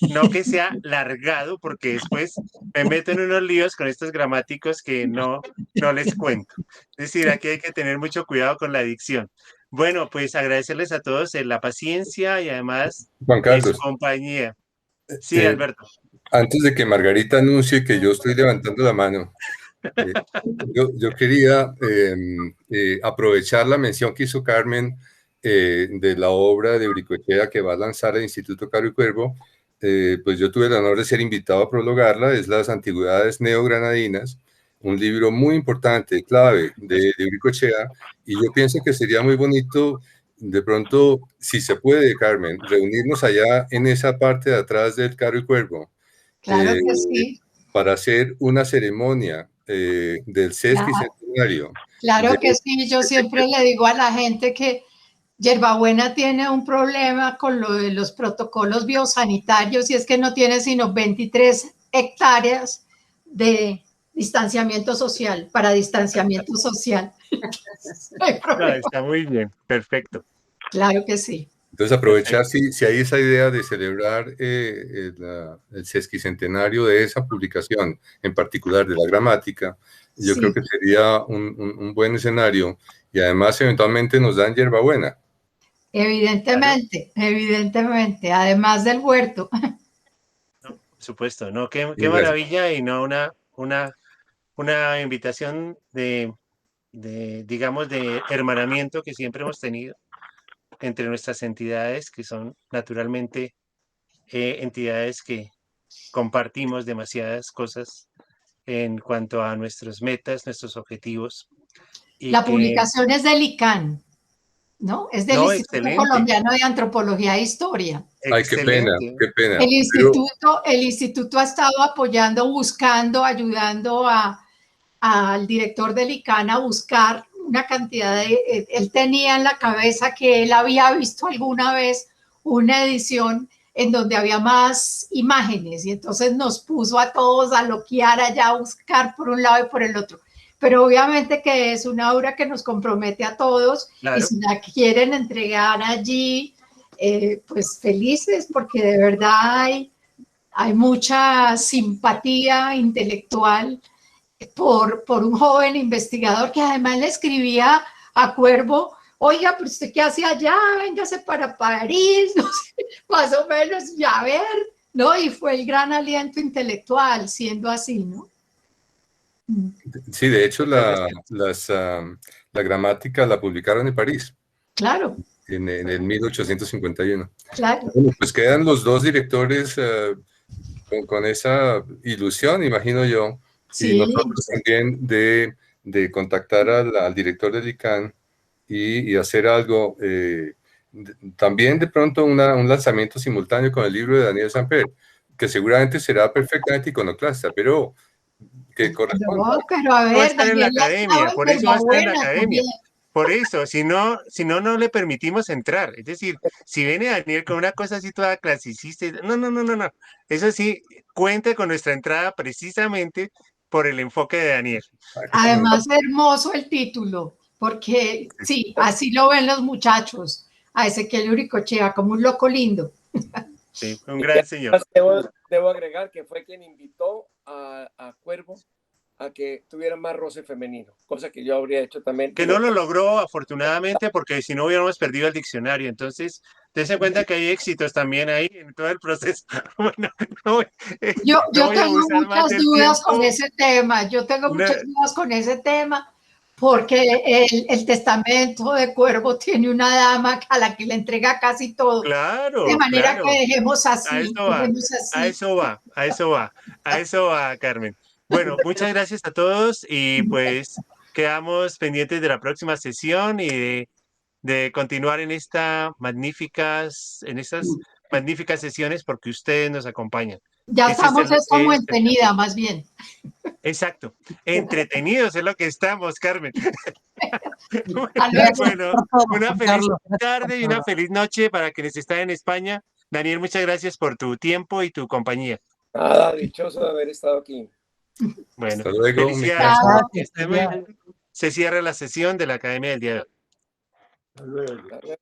No que sea largado, porque después me meto en unos líos con estos gramáticos que no les cuento. Es decir, aquí hay que tener mucho cuidado con la dicción. Bueno, pues agradecerles a todos la paciencia y además Juan Carlos, su compañía. Sí, Alberto. Antes de que Margarita anuncie que yo estoy levantando la mano, yo quería aprovechar la mención que hizo Carmen de la obra de Uricochea que va a lanzar el Instituto Caro y Cuervo. Pues yo tuve el honor de ser invitado a prologarla, es Las Antigüedades Neogranadinas, un libro muy importante, clave de Uricochea, y yo pienso que sería muy bonito, de pronto, si se puede, Carmen, reunirnos allá en esa parte de atrás del Caro y Cuervo. Claro que sí. Para hacer una ceremonia del sesquicentenario. Claro que sí, yo siempre le digo a la gente que Yerbabuena tiene un problema con lo de los protocolos biosanitarios y es que no tiene sino 23 hectáreas de distanciamiento social, para distanciamiento social. No hay problema. Está muy bien, perfecto. Claro que sí. Entonces aprovechar si hay esa idea de celebrar el sesquicentenario de esa publicación, en particular de la gramática, yo creo que sería un buen escenario y además eventualmente nos dan hierbabuena. Evidentemente, evidentemente, además del huerto. No, por supuesto, no, qué maravilla, y no una invitación digamos, de hermanamiento que siempre hemos tenido entre nuestras entidades, que son naturalmente entidades que compartimos demasiadas cosas en cuanto a nuestras metas, nuestros objetivos. Y la publicación es del ICANN, ¿no? Es del Instituto Colombiano de Antropología e Historia. Ay, qué pena, qué pena. El instituto ha estado apoyando, buscando, ayudando al director del ICANN a buscar una cantidad de... Él tenía en la cabeza que él había visto alguna vez una edición en donde había más imágenes y entonces nos puso a todos a loquear allá, a buscar por un lado y por el otro. pero obviamente que es una obra que nos compromete a todos, claro. Y si la quieren entregar allí, pues felices, porque de verdad hay mucha simpatía intelectual por un joven investigador que además le escribía a Cuervo: oiga, pero usted qué hace allá, véngase para París, no sé, más o menos, ya a ver, ¿no? Y fue el gran aliento intelectual, siendo así, ¿no? Sí, de hecho, la gramática la publicaron en París. Claro. En el 1851. Claro. Bueno, pues quedan los dos directores con esa ilusión, imagino yo, sí. Y nosotros también de contactar al director del ICANN y hacer algo, también de pronto un lanzamiento simultáneo con el libro de Daniel Samper, que seguramente será perfectamente iconoclasta, pero que corresponde. No, pero a ver, va a estar en la academia, por eso va a estar en la academia. Por eso, si no le permitimos entrar. Es decir, si viene Daniel con una cosa así toda clasicista, no. Eso sí, cuente con nuestra entrada precisamente por el enfoque de Daniel. Además, hermoso el título, porque sí, así lo ven los muchachos, a Ezequiel Uricochea como un loco lindo. Sí, un gran señor. Debo agregar que fue quien invitó a Cuervo a que tuviera más roce femenino, cosa que yo habría hecho también. Que no lo logró, afortunadamente, porque si no hubiéramos perdido el diccionario. Entonces, dense cuenta que hay éxitos también ahí en todo el proceso. Bueno, yo tengo muchas dudas con ese tema. Yo tengo muchas dudas con ese tema, porque el testamento de Cuervo tiene una dama a la que le entrega casi todo. Claro. De manera que dejemos así. A eso va, Carmen. Bueno, muchas gracias a todos y pues quedamos pendientes de la próxima sesión y de continuar en estas magníficas sesiones porque ustedes nos acompañan. Ya estamos como entretenida, más bien. Exacto, entretenidos es lo que estamos, Carmen. Bueno, una feliz tarde y una feliz noche para quienes están en España. Daniel, muchas gracias por tu tiempo y tu compañía. Nada, dichoso de haber estado aquí. Bueno, hasta luego. Se cierra la sesión de la Academia del día de hoy. Hasta luego.